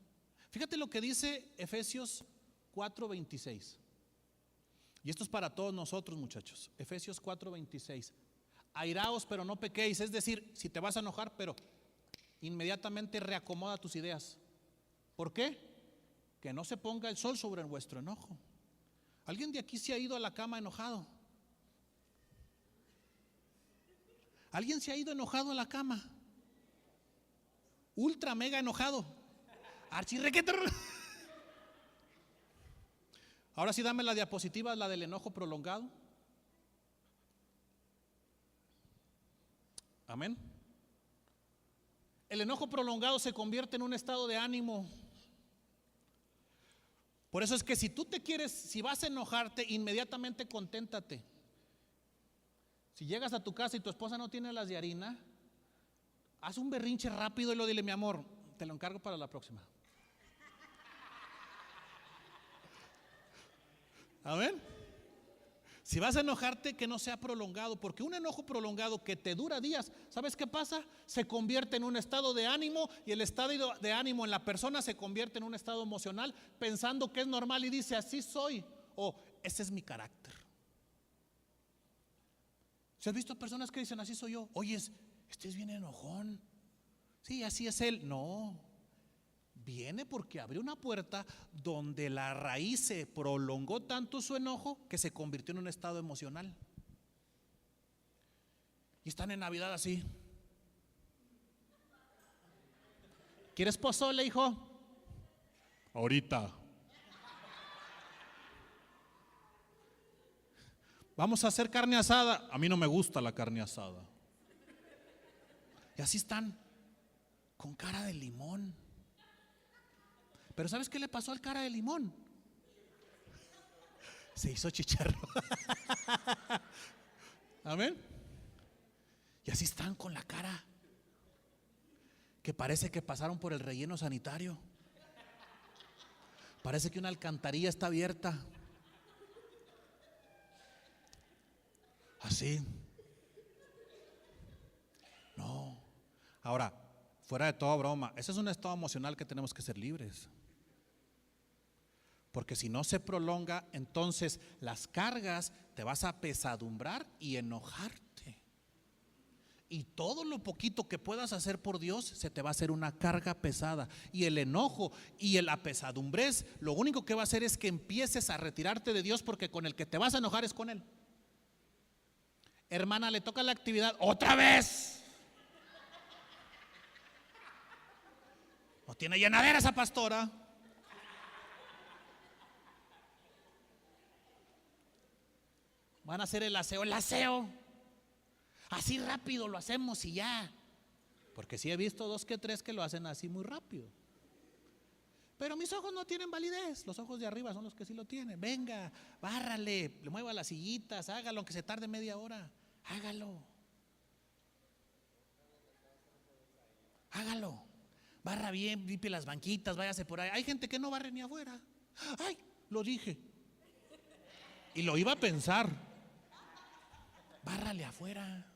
Fíjate lo que dice Efesios 4:26. Y esto es para todos nosotros, muchachos. Efesios 4:26. Airaos, pero no pequéis. Es decir, si te vas a enojar, pero inmediatamente reacomoda tus ideas. ¿Por qué? Que no se ponga el sol sobre vuestro enojo. ¿Alguien de aquí se ha ido a la cama enojado? ¿Alguien se ha ido enojado a la cama? Ultra mega enojado. Archirrequete. Ahora sí, dame la diapositiva, la del enojo prolongado. Amén. El enojo prolongado se convierte en un estado de ánimo. Por eso es que si tú te quieres, si vas a enojarte, inmediatamente conténtate. Si llegas a tu casa y tu esposa no tiene las de harina, haz un berrinche rápido y lo dile: mi amor, te lo encargo para la próxima. Amén. Si vas a enojarte, que no sea prolongado, porque un enojo prolongado que te dura días, ¿sabes qué pasa? Se convierte en un estado de ánimo, y el estado de ánimo en la persona se convierte en un estado emocional, pensando que es normal y dice: así soy, o ese es mi carácter. ¿Se has visto personas que dicen: así soy yo? Oye, este es bien enojón. Sí, así es él. No, viene porque abrió una puerta donde la raíz se prolongó tanto su enojo que se convirtió en un estado emocional. Y están en Navidad así. ¿Quieres pozole, hijo? Ahorita. Vamos a hacer carne asada. A mí no me gusta la carne asada. Y así están, con cara de limón. Pero ¿sabes qué le pasó al cara de limón? Se hizo chicharro. Amén. Y así están con la cara, que parece que pasaron por el relleno sanitario. Parece que una alcantarilla está abierta. Así. No. Ahora, fuera de toda broma, ese es un estado emocional que tenemos que ser libres. Porque si no se prolonga, entonces las cargas te vas a pesadumbrar y enojarte. Y todo lo poquito que puedas hacer por Dios se te va a hacer una carga pesada. Y el enojo y la pesadumbrez, lo único que va a hacer es que empieces a retirarte de Dios, porque con el que te vas a enojar es con Él. Hermana, le toca la actividad otra vez. No tiene llenadera esa pastora. Van a hacer el aseo. Así rápido lo hacemos y ya. Porque sí he visto 2 que 3 que lo hacen así muy rápido. Pero mis ojos no tienen validez. Los ojos de arriba son los que sí lo tienen. Venga, bárrale, le mueva las sillitas, hágalo, aunque se tarde media hora. Hágalo. Hágalo. Barra bien, limpie las banquitas, váyase por ahí. Hay gente que no barre ni afuera. Ay, lo dije. Y lo iba a pensar. Bárrale afuera.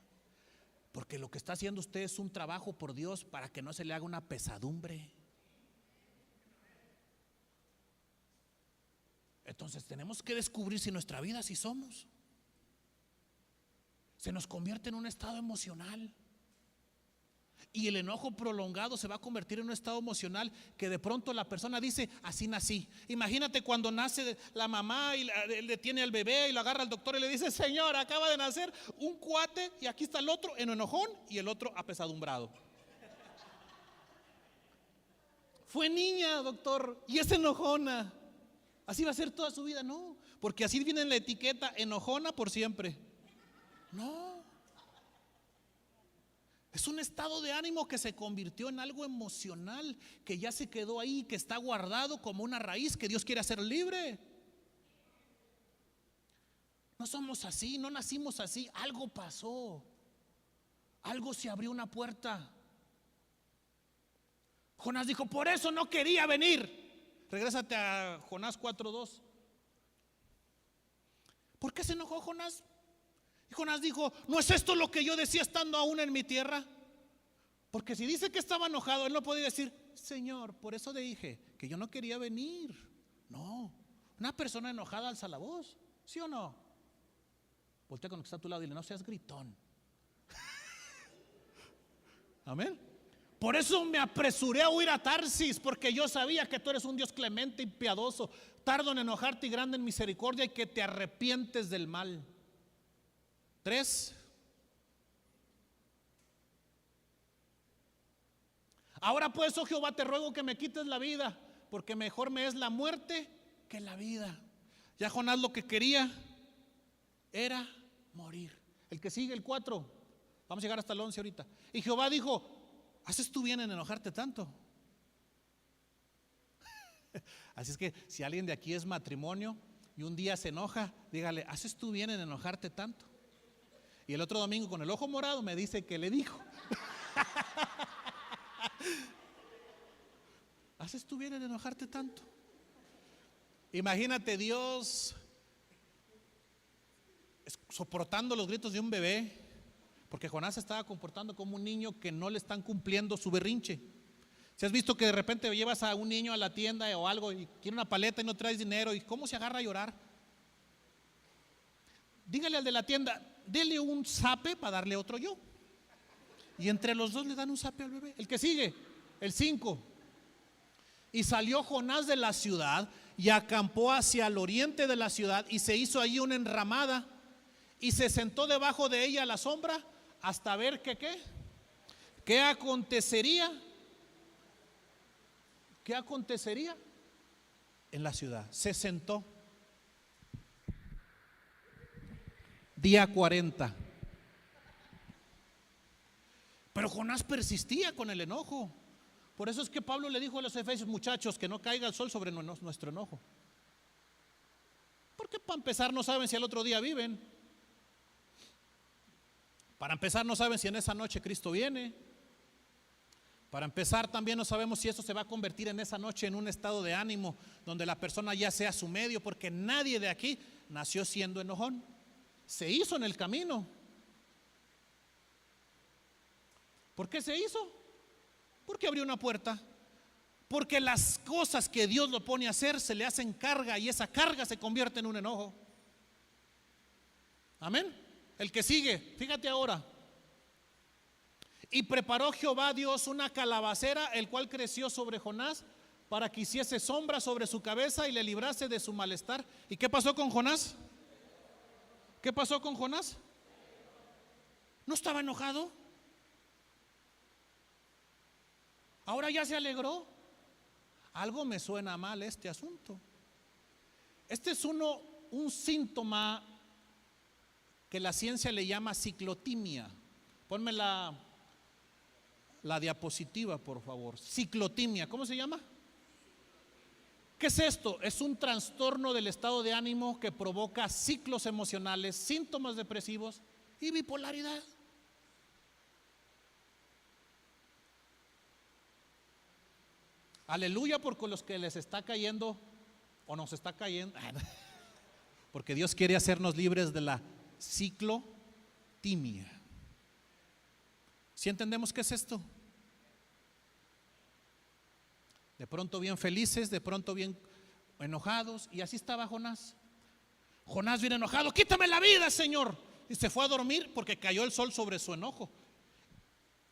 Porque lo que está haciendo usted es un trabajo por Dios para que no se le haga una pesadumbre. Entonces tenemos que descubrir si nuestra vida así somos. Se nos convierte en un estado emocional. Y el enojo prolongado se va a convertir en un estado emocional que de pronto la persona dice: así nací. Imagínate cuando nace la mamá y le tiene al bebé y lo agarra al doctor y le dice: señor, acaba de nacer un cuate, y aquí está el otro en enojón y el otro apesadumbrado. Fue niña, doctor, y es enojona. Así va a ser toda su vida. No, porque así viene en la etiqueta: enojona por siempre. No. Es un estado de ánimo que se convirtió en algo emocional, que ya se quedó ahí, que está guardado como una raíz que Dios quiere hacer libre. No somos así, no nacimos así. Algo pasó. Algo se abrió una puerta. Jonás dijo: por eso no quería venir. Regrésate a Jonás 4:2. ¿Por qué se enojó Jonás? Y Jonás dijo: ¿no es esto lo que yo decía estando aún en mi tierra? Porque si dice que estaba enojado, él no podía decir: Señor, por eso le dije que yo no quería venir. No, una persona enojada alza la voz, ¿sí o no? Voltea con el que está a tu lado y dile: no seas gritón. Amén. Por eso me apresuré a huir a Tarsis, porque yo sabía que tú eres un Dios clemente y piadoso, tardo en enojarte y grande en misericordia, y que te arrepientes del mal. 3. Ahora pues, oh Jehová, te ruego que me quites la vida, porque mejor me es la muerte que la vida. Ya Jonás lo que quería era morir. El que sigue, el 4. Vamos a llegar hasta el 11 ahorita. Y Jehová dijo: ¿haces tú bien en enojarte tanto? Así es que si alguien de aquí es matrimonio y un día se enoja, dígale: ¿haces tú bien en enojarte tanto? Y el otro domingo con el ojo morado me dice que le dijo. ¿Haces tú bien en enojarte tanto? Imagínate Dios soportando los gritos de un bebé, porque Jonás se estaba comportando como un niño que no le están cumpliendo su berrinche. Si has visto que de repente llevas a un niño a la tienda o algo y quiere una paleta y no traes dinero, y cómo se agarra a llorar. Dígale al de la tienda: dele un zape para darle otro yo. Y entre los dos le dan un zape al bebé. El que sigue, el 5. Y salió Jonás de la ciudad y acampó hacia el oriente de la ciudad, y se hizo allí una enramada y se sentó debajo de ella a la sombra hasta ver qué acontecería. ¿Qué acontecería en la ciudad? Se sentó. Día 40. Pero Jonás persistía con el enojo. Por eso es que Pablo le dijo a los efesios: muchachos, que no caiga el sol sobre nuestro enojo. Porque para empezar no saben si al otro día viven. Para empezar no saben si en esa noche Cristo viene. Para empezar también no sabemos si eso se va a convertir en esa noche en un estado de ánimo donde la persona ya sea su medio, porque nadie de aquí nació siendo enojón. Se hizo en el camino. ¿Por qué se hizo? Porque abrió una puerta. Porque las cosas que Dios lo pone a hacer se le hacen carga, y esa carga se convierte en un enojo. Amén. El que sigue, fíjate ahora. Y preparó Jehová Dios una calabacera, el cual creció sobre Jonás, para que hiciese sombra sobre su cabeza y le librase de su malestar. ¿Y qué pasó con Jonás? ¿Qué pasó con Jonás? ¿No estaba enojado? Ahora ya se alegró. Algo me suena mal este asunto. Este es un síntoma que la ciencia le llama ciclotimia. Ponme la diapositiva, por favor. Ciclotimia, ¿cómo se llama? ¿Qué es esto? Es un trastorno del estado de ánimo que provoca ciclos emocionales, síntomas depresivos y bipolaridad. Aleluya por los que les está cayendo o nos está cayendo, porque Dios quiere hacernos libres de la ciclotimia. ¿Sí entendemos qué es esto? De pronto bien felices, de pronto bien enojados. Y así estaba Jonás. Jonás bien enojado: quítame la vida, Señor. Y se fue a dormir porque cayó el sol sobre su enojo.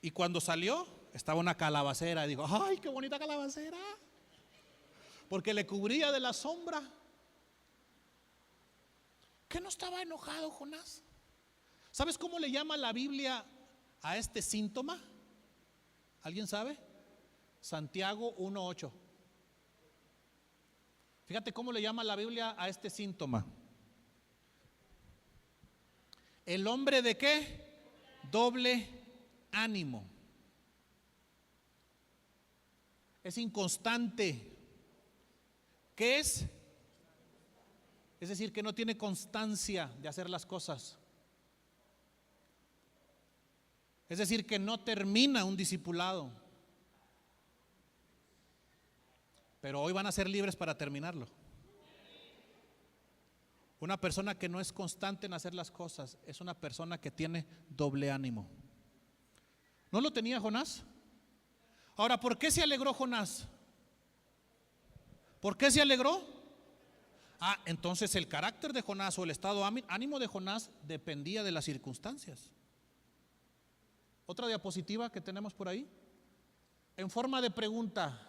Y cuando salió, estaba una calabacera. Y dijo: ay, qué bonita calabacera, porque le cubría de la sombra. ¿Qué no estaba enojado Jonás? ¿Sabes cómo le llama la Biblia a este síntoma? ¿Alguien sabe? Santiago 1:8. Fíjate cómo le llama la Biblia a este síntoma. ¿El hombre de qué? Doble ánimo. Es inconstante. ¿Qué es? Es decir, que no tiene constancia de hacer las cosas. Es decir, que no termina un discipulado. Pero hoy van a ser libres para terminarlo. Una persona que no es constante en hacer las cosas es una persona que tiene doble ánimo. ¿No lo tenía Jonás? Ahora, ¿por qué se alegró Jonás? ¿Por qué se alegró? Entonces el carácter de Jonás o el estado ánimo de Jonás dependía de las circunstancias. Otra diapositiva que tenemos por ahí, en forma de pregunta.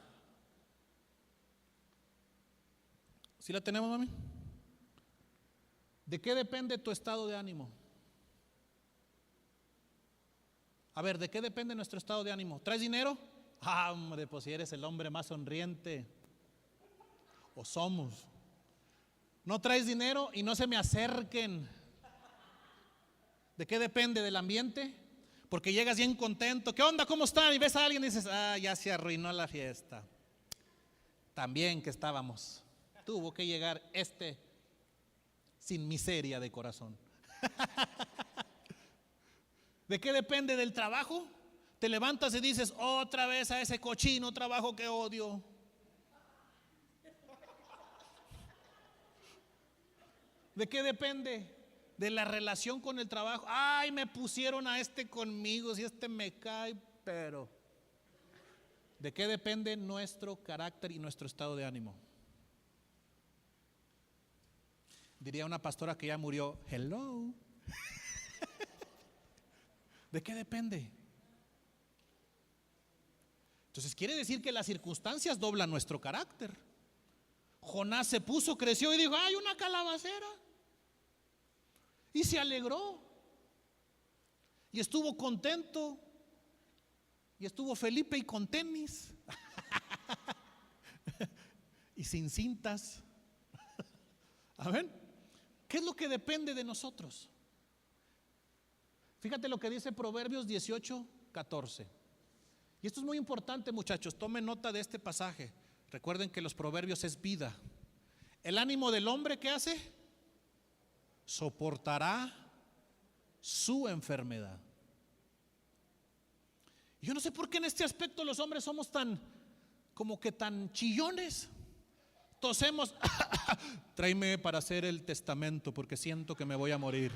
¿Sí la tenemos, mami? ¿De qué depende tu estado de ánimo? A ver, ¿de qué depende nuestro estado de ánimo? ¿Traes dinero? Ah, hombre, pues si eres el hombre más sonriente, o somos. No traes dinero y no se me acerquen. ¿De qué depende? ¿Del ambiente? Porque llegas bien contento. ¿Qué onda? ¿Cómo están? Y ves a alguien y dices, ya se arruinó la fiesta. También que estábamos. Tuvo que llegar sin miseria de corazón. ¿De qué depende? ¿Del trabajo? Te levantas y dices, otra vez a ese cochino trabajo que odio. ¿De qué depende? De la relación con el trabajo. Ay, me pusieron a conmigo, si me cae, pero ¿de qué depende nuestro carácter y nuestro estado de ánimo? Diría una pastora que ya murió, hello. ¿De qué depende? Entonces quiere decir que las circunstancias doblan nuestro carácter. Jonás se puso, creció y dijo, hay una calabacera. Y se alegró. Y estuvo contento. Y estuvo Felipe y con tenis. Y sin cintas. Amén. ¿Qué es lo que depende de nosotros? Fíjate lo que dice Proverbios 18:14. Y esto es muy importante, muchachos. Tomen nota de este pasaje. Recuerden que los proverbios es vida. El ánimo del hombre, ¿qué hace? Soportará su enfermedad. Yo no sé por qué en este aspecto los hombres somos como que tan chillones. Tosemos, tráeme para hacer el testamento porque siento que me voy a morir.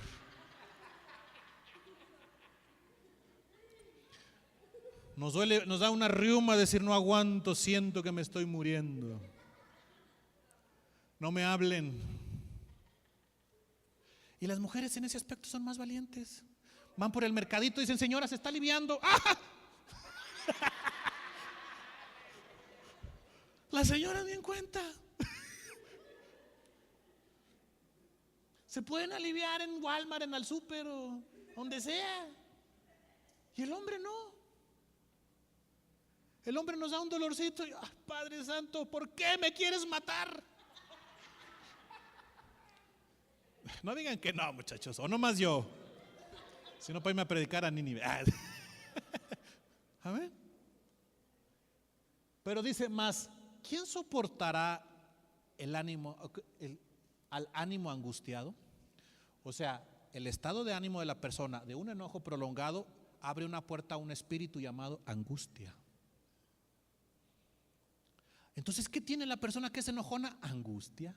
Nos duele, nos da una riuma decir no aguanto, siento que me estoy muriendo. No me hablen. Y las mujeres en ese aspecto son más valientes. Van por el mercadito y dicen, señora, se está aliviando. ¡Ah! La señora bien cuenta. Se pueden aliviar en Walmart, en el súper o donde sea. Y el hombre no. El hombre nos da un dolorcito y, Padre Santo, ¿por qué me quieres matar? No digan que no, muchachos, o no más yo. Si no, para irme a predicar a Nínive. Amén. Pero dice más, ¿quién soportará al ánimo angustiado? O sea, el estado de ánimo de la persona de un enojo prolongado abre una puerta a un espíritu llamado angustia. Entonces, ¿qué tiene la persona que es enojona? Angustia.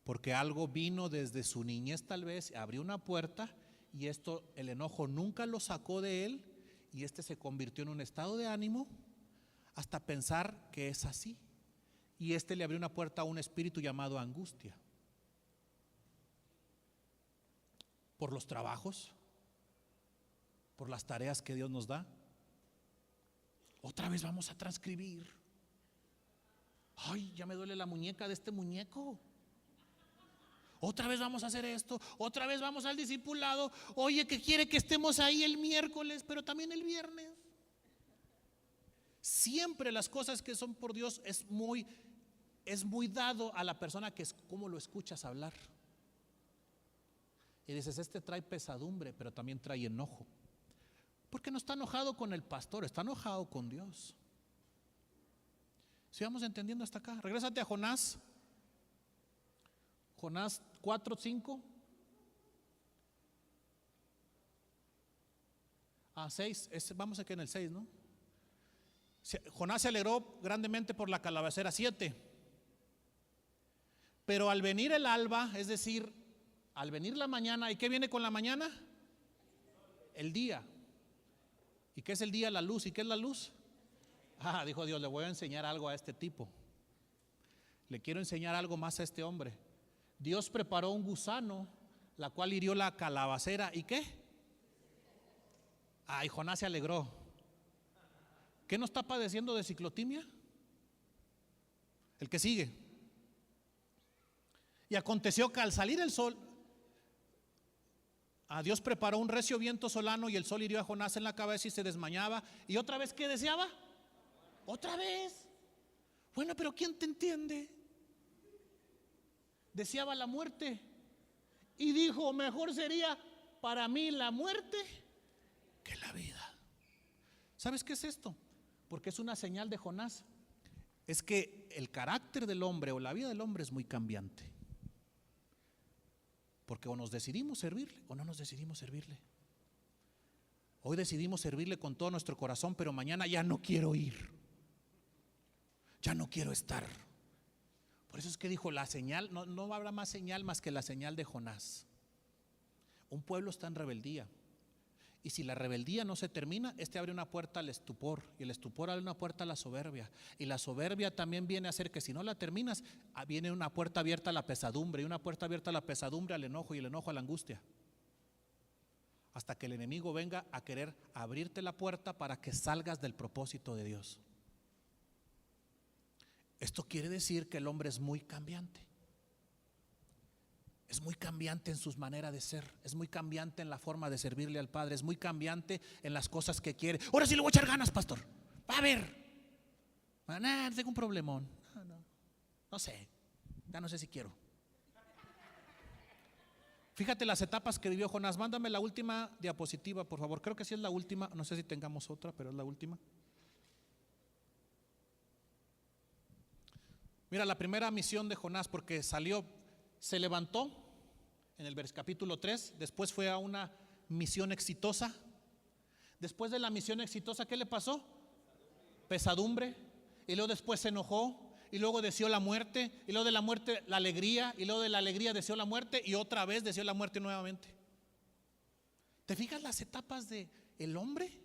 Porque algo vino desde su niñez tal vez, abrió una puerta y el enojo nunca lo sacó de él y se convirtió en un estado de ánimo hasta pensar que es así. Y le abrió una puerta a un espíritu llamado angustia. Por los trabajos, por las tareas que Dios nos da. Otra vez vamos a transcribir. Ay, ya me duele la muñeca de este muñeco. Otra vez vamos a hacer esto. Otra vez vamos al discipulado. Oye, que quiere que estemos ahí el miércoles, pero también el viernes. Siempre las cosas que son por Dios es muy dado a la persona que es como lo escuchas hablar. Y dices, trae pesadumbre, pero también trae enojo. Porque no está enojado con el pastor, está enojado con Dios. Si vamos entendiendo hasta acá, regrésate a Jonás 4:5 a 6, vamos aquí en el 6, ¿no? Jonás se alegró grandemente por la calabacera 7. Pero al venir el alba, es decir, al venir la mañana, ¿y qué viene con la mañana? El día. ¿Y qué es el día? La luz. ¿Y qué es la luz? Dijo Dios, le voy a enseñar algo a este tipo. Le quiero enseñar algo más a este hombre. Dios preparó un gusano, la cual hirió la calabacera. ¿Y qué? Y Jonás se alegró. ¿Qué no está padeciendo de ciclotimia? El que sigue. Y aconteció que al salir el sol, Dios preparó un recio viento solano y el sol hirió a Jonás en la cabeza y se desmayaba. Y otra vez, ¿qué deseaba? Otra vez. Bueno, pero ¿quién te entiende? Deseaba la muerte y dijo: mejor sería para mí la muerte que la vida. ¿Sabes qué es esto? Porque es una señal de Jonás. Es que el carácter del hombre o la vida del hombre es muy cambiante. Porque o nos decidimos servirle o no nos decidimos servirle. Hoy decidimos servirle con todo nuestro corazón, pero mañana ya no quiero ir, ya no quiero estar. Por eso es que dijo: la señal, no habrá más señal más que la señal de Jonás. Un pueblo está en rebeldía, y si la rebeldía no se termina, abre una puerta al estupor, y el estupor abre una puerta a la soberbia, y la soberbia también viene a hacer que si no la terminas, viene una puerta abierta a la pesadumbre, y una puerta abierta a la pesadumbre al enojo, y el enojo a la angustia, hasta que el enemigo venga a querer abrirte la puerta para que salgas del propósito de Dios. Esto quiere decir que el hombre es muy cambiante. Es muy cambiante en sus maneras de ser, es muy cambiante en la forma de servirle al Padre, es muy cambiante en las cosas que quiere. Ahora sí le voy a echar ganas, pastor. Va a ver. Tengo un problemón. No sé, ya no sé si quiero. Fíjate las etapas que vivió Jonás. Mándame la última diapositiva, por favor. Creo que sí es la última. No sé si tengamos otra, pero es la última. Mira, la primera misión de Jonás, porque salió, se levantó en el capítulo 3, después fue a una misión exitosa. Después de la misión exitosa, ¿qué le pasó? Pesadumbre. Y luego después se enojó, y luego deseó la muerte, y luego de la muerte la alegría, y luego de la alegría deseó la muerte, y otra vez deseó la muerte nuevamente. ¿Te fijas las etapas del hombre?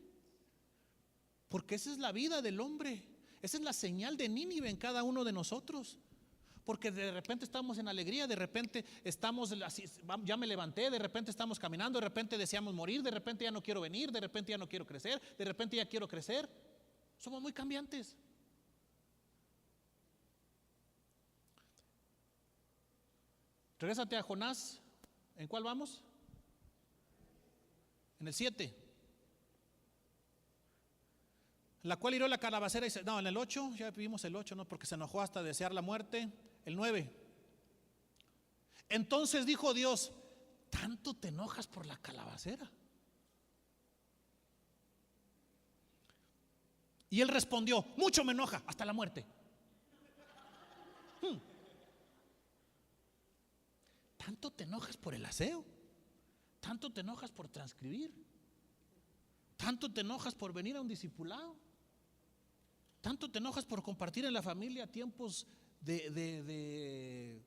Porque esa es la vida del hombre. Esa es la señal de Nínive en cada uno de nosotros. Porque de repente estamos en alegría, de repente estamos así, ya me levanté, de repente estamos caminando, de repente deseamos morir, de repente ya no quiero venir, de repente ya no quiero crecer, de repente ya quiero crecer. Somos muy cambiantes. Regrésate a Jonás. ¿En cuál vamos? En el 7. La cual hirió la calabacera y no, en el 8, ya vimos el 8, ¿no? Porque se enojó hasta desear la muerte. El 9. Entonces dijo Dios: ¿tanto te enojas por la calabacera? Y él respondió: mucho me enoja, hasta la muerte. ¿Tanto te enojas por el aseo? ¿Tanto te enojas por transcribir? ¿Tanto te enojas por venir a un discipulado? ¿Tanto te enojas por compartir en la familia tiempos de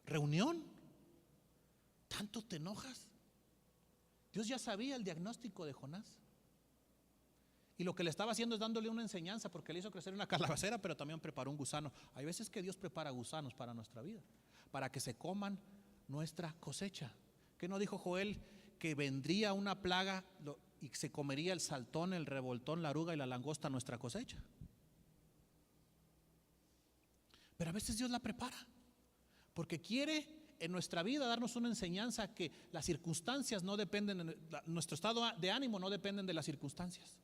reunión? ¿Tanto te enojas? Dios ya sabía el diagnóstico de Jonás, y lo que le estaba haciendo es dándole una enseñanza, porque le hizo crecer una calabacera, pero también preparó un gusano. Hay veces que Dios prepara gusanos para nuestra vida, para que se coman nuestra cosecha. ¿Qué no dijo Joel? Que vendría una plaga y se comería el saltón, el revoltón, la oruga y la langosta nuestra cosecha. Pero a veces Dios la prepara porque quiere en nuestra vida darnos una enseñanza, que las circunstancias no dependen, nuestro estado de ánimo no dependen de las circunstancias.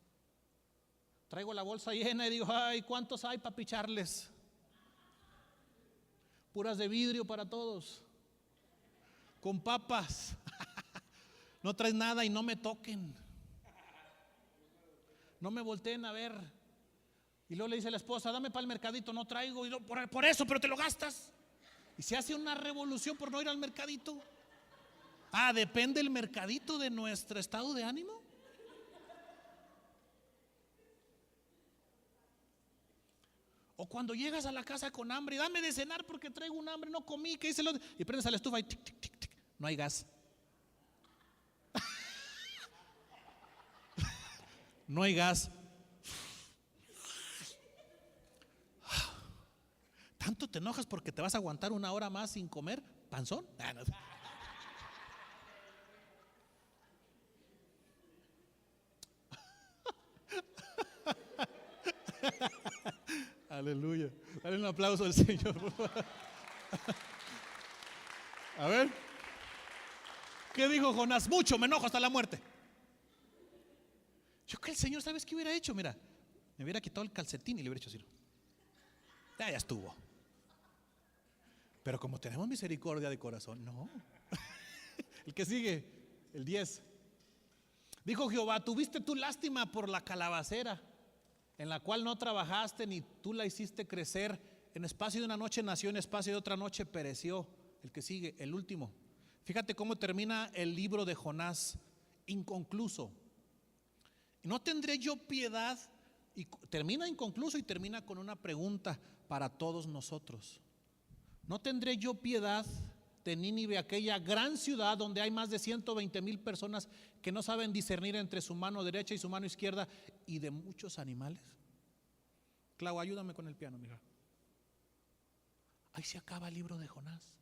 Traigo la bolsa llena y digo: ay, ¿cuántos hay para picharles? Puras de vidrio para todos, con papas. No traes nada y no me toquen, no me volteen a ver. Y luego le dice a la esposa: dame para el mercadito. No traigo. Y por eso, pero te lo gastas. Y se hace una revolución por no ir al mercadito. ¿Depende el mercadito de nuestro estado de ánimo? O cuando llegas a la casa con hambre: dame de cenar porque traigo un hambre, no comí. ¿Qué dice el otro? Y prendes a la estufa y tic, tic, tic, tic. No hay gas. No hay gas. ¿Tanto te enojas porque te vas a aguantar una hora más sin comer? ¿Panzón? No. Aleluya. Dale un aplauso al Señor. A ver. ¿Qué dijo Jonás? Mucho, me enojo hasta la muerte. Yo que el Señor, ¿sabes qué hubiera hecho? Mira, me hubiera quitado el calcetín y le hubiera hecho así. Ya estuvo. Pero como tenemos misericordia de corazón, no. El que sigue, el 10. Dijo Jehová: tuviste tú lástima por la calabacera, en la cual no trabajaste ni tú la hiciste crecer. En espacio de una noche nació, en espacio de otra noche pereció. El que sigue, el último. Fíjate cómo termina el libro de Jonás, inconcluso. ¿No tendré yo piedad? Y termina inconcluso y termina con una pregunta para todos nosotros. ¿No tendré yo piedad de Nínive, aquella gran ciudad donde hay más de 120,000 personas que no saben discernir entre su mano derecha y su mano izquierda, y de muchos animales? Clau, ayúdame con el piano, mira. Ahí se acaba el libro de Jonás.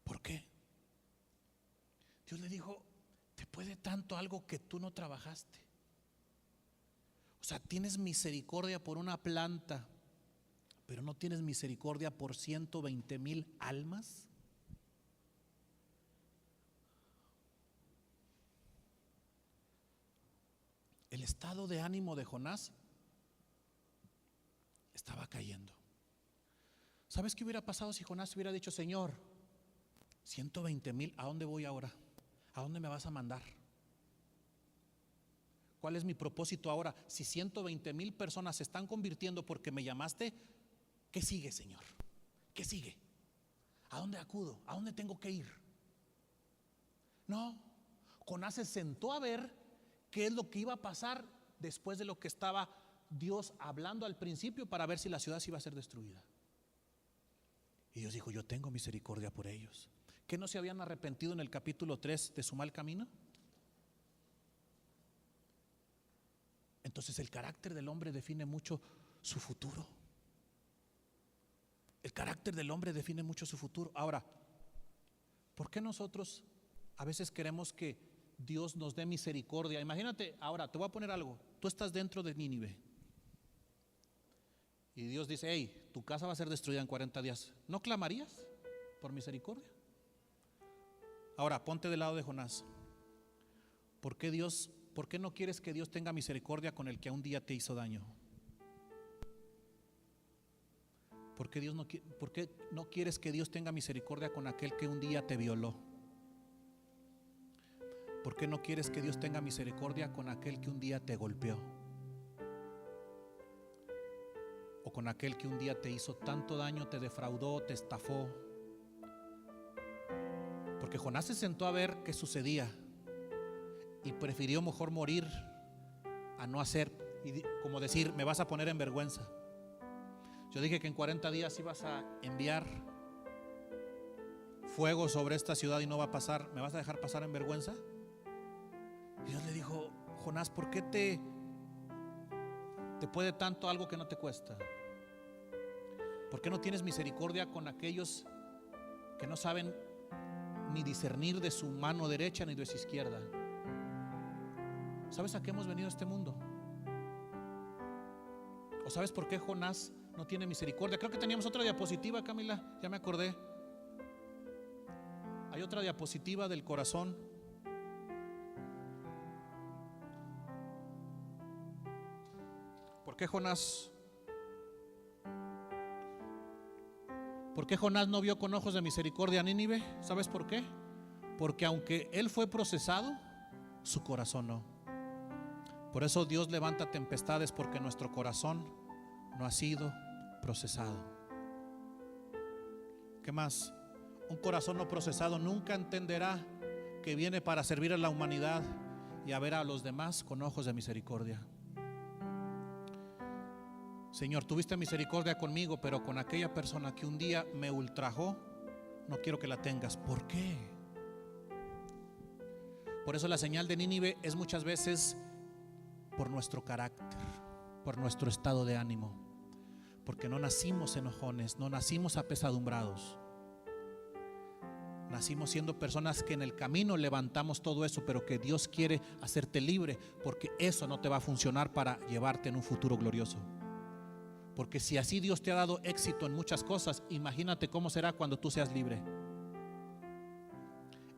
¿Por qué? Dios le dijo: ¿te puede tanto algo que tú no trabajaste? O sea, tienes misericordia por una planta, pero no tienes misericordia por 120,000 almas. El estado de ánimo de Jonás estaba cayendo. ¿Sabes qué hubiera pasado si Jonás hubiera dicho: Señor, 120,000, ¿a dónde voy ahora? ¿A dónde me vas a mandar? ¿Cuál es mi propósito ahora? Si 120,000 personas se están convirtiendo porque me llamaste, ¿qué sigue, Señor? ¿Qué sigue? ¿A dónde acudo? ¿A dónde tengo que ir? No, Jonás se sentó a ver qué es lo que iba a pasar después de lo que estaba Dios hablando al principio, para ver si la ciudad se iba a ser destruida. Y Dios dijo: yo tengo misericordia por ellos. ¿Que no se habían arrepentido en el capítulo 3 de su mal camino? Entonces el carácter del hombre define mucho su futuro. El carácter del hombre define mucho su futuro. Ahora, ¿por qué nosotros a veces queremos que Dios nos dé misericordia? Imagínate, ahora te voy a poner algo. Tú estás dentro de Nínive y Dios dice: hey, tu casa va a ser destruida en 40 días. ¿No clamarías por misericordia? Ahora, ponte del lado de Jonás. ¿Por qué no quieres que Dios tenga misericordia con el que un día te hizo daño? ¿Por qué no quieres que Dios tenga misericordia con aquel que un día te violó? ¿Por qué no quieres que Dios tenga misericordia con aquel que un día te golpeó? O con aquel que un día te hizo tanto daño, te defraudó, te estafó. Porque Jonás se sentó a ver qué sucedía y prefirió mejor morir a no hacer, y como decir: me vas a poner en vergüenza. Yo dije que en 40 días ibas a enviar fuego sobre esta ciudad y no va a pasar. ¿Me vas a dejar pasar en vergüenza? Y Dios le dijo: Jonás, ¿por qué te puede tanto algo que no te cuesta? ¿Por qué no tienes misericordia con aquellos que no saben ni discernir de su mano derecha ni de su izquierda? ¿Sabes a qué hemos venido a este mundo? ¿O sabes por qué Jonás no tiene misericordia? Creo que teníamos otra diapositiva, Camila, ya me acordé. Hay otra diapositiva del corazón. ¿Por qué Jonás no vio con ojos de misericordia a Nínive? ¿Sabes por qué? Porque aunque él fue procesado, su corazón no. Por eso Dios levanta tempestades, porque nuestro corazón no ha sido procesado. ¿Qué más? Un corazón no procesado nunca entenderá que viene para servir a la humanidad y a ver a los demás con ojos de misericordia. Señor, tuviste misericordia conmigo, pero con aquella persona que un día me ultrajó, no quiero que la tengas. ¿Por qué? Por eso la señal de Nínive es muchas veces por nuestro carácter, por nuestro estado de ánimo, porque no nacimos enojones, no nacimos apesadumbrados. Nacimos siendo personas que en el camino levantamos todo eso, pero que Dios quiere hacerte libre, porque eso no te va a funcionar para llevarte en un futuro glorioso. Porque si así Dios te ha dado éxito en muchas cosas, imagínate cómo será cuando tú seas libre.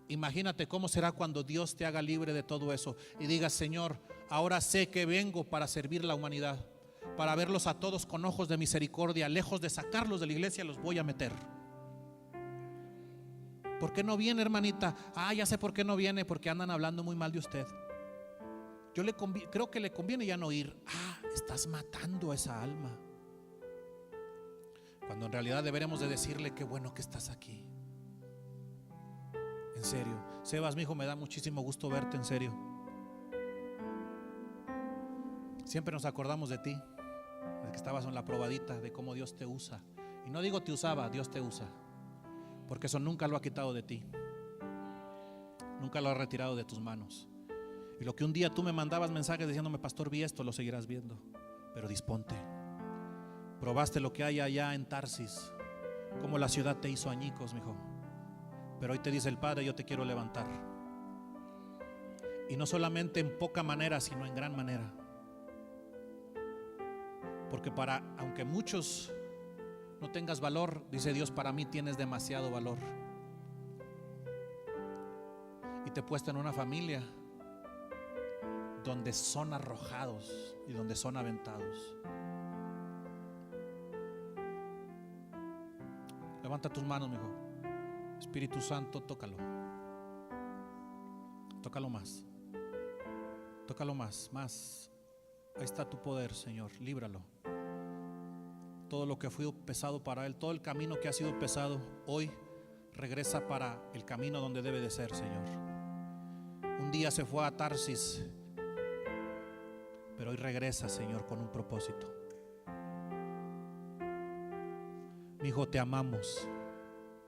Imagínate cómo será cuando Dios te haga libre de todo eso y digas: Señor, ahora sé que vengo para servir a la humanidad, para verlos a todos con ojos de misericordia. Lejos de sacarlos de la iglesia, los voy a meter. ¿Por qué no viene, hermanita? Ya sé por qué no viene, porque andan hablando muy mal de usted. Creo que le conviene ya no ir. Estás matando a esa alma, cuando en realidad deberemos de decirle: qué bueno que estás aquí. En serio, Sebas, mi hijo, me da muchísimo gusto verte, en serio. Siempre nos acordamos de ti, de que estabas en la probadita, de cómo Dios te usa. Y no digo te usaba, Dios te usa, porque eso nunca lo ha quitado de ti, nunca lo ha retirado de tus manos. Y lo que un día tú me mandabas mensajes diciéndome: pastor, vi esto, lo seguirás viendo, pero disponte. Probaste lo que hay allá en Tarsis, como la ciudad te hizo añicos, mi hijo. Pero hoy te dice el Padre: yo te quiero levantar. Y no solamente en poca manera, sino en gran manera. Porque aunque muchos no tengas valor, dice Dios, para mí tienes demasiado valor. Y te he puesto en una familia donde son arrojados y donde son aventados. Levanta tus manos, mi hijo. Espíritu Santo, tócalo. Tócalo más. Tócalo más. Ahí está tu poder, Señor. Líbralo. Todo lo que fue pesado para él, todo el camino que ha sido pesado, hoy regresa para el camino donde debe de ser, Señor. Un día se fue a Tarsis, pero hoy regresa, Señor, con un propósito. Mi hijo, te amamos.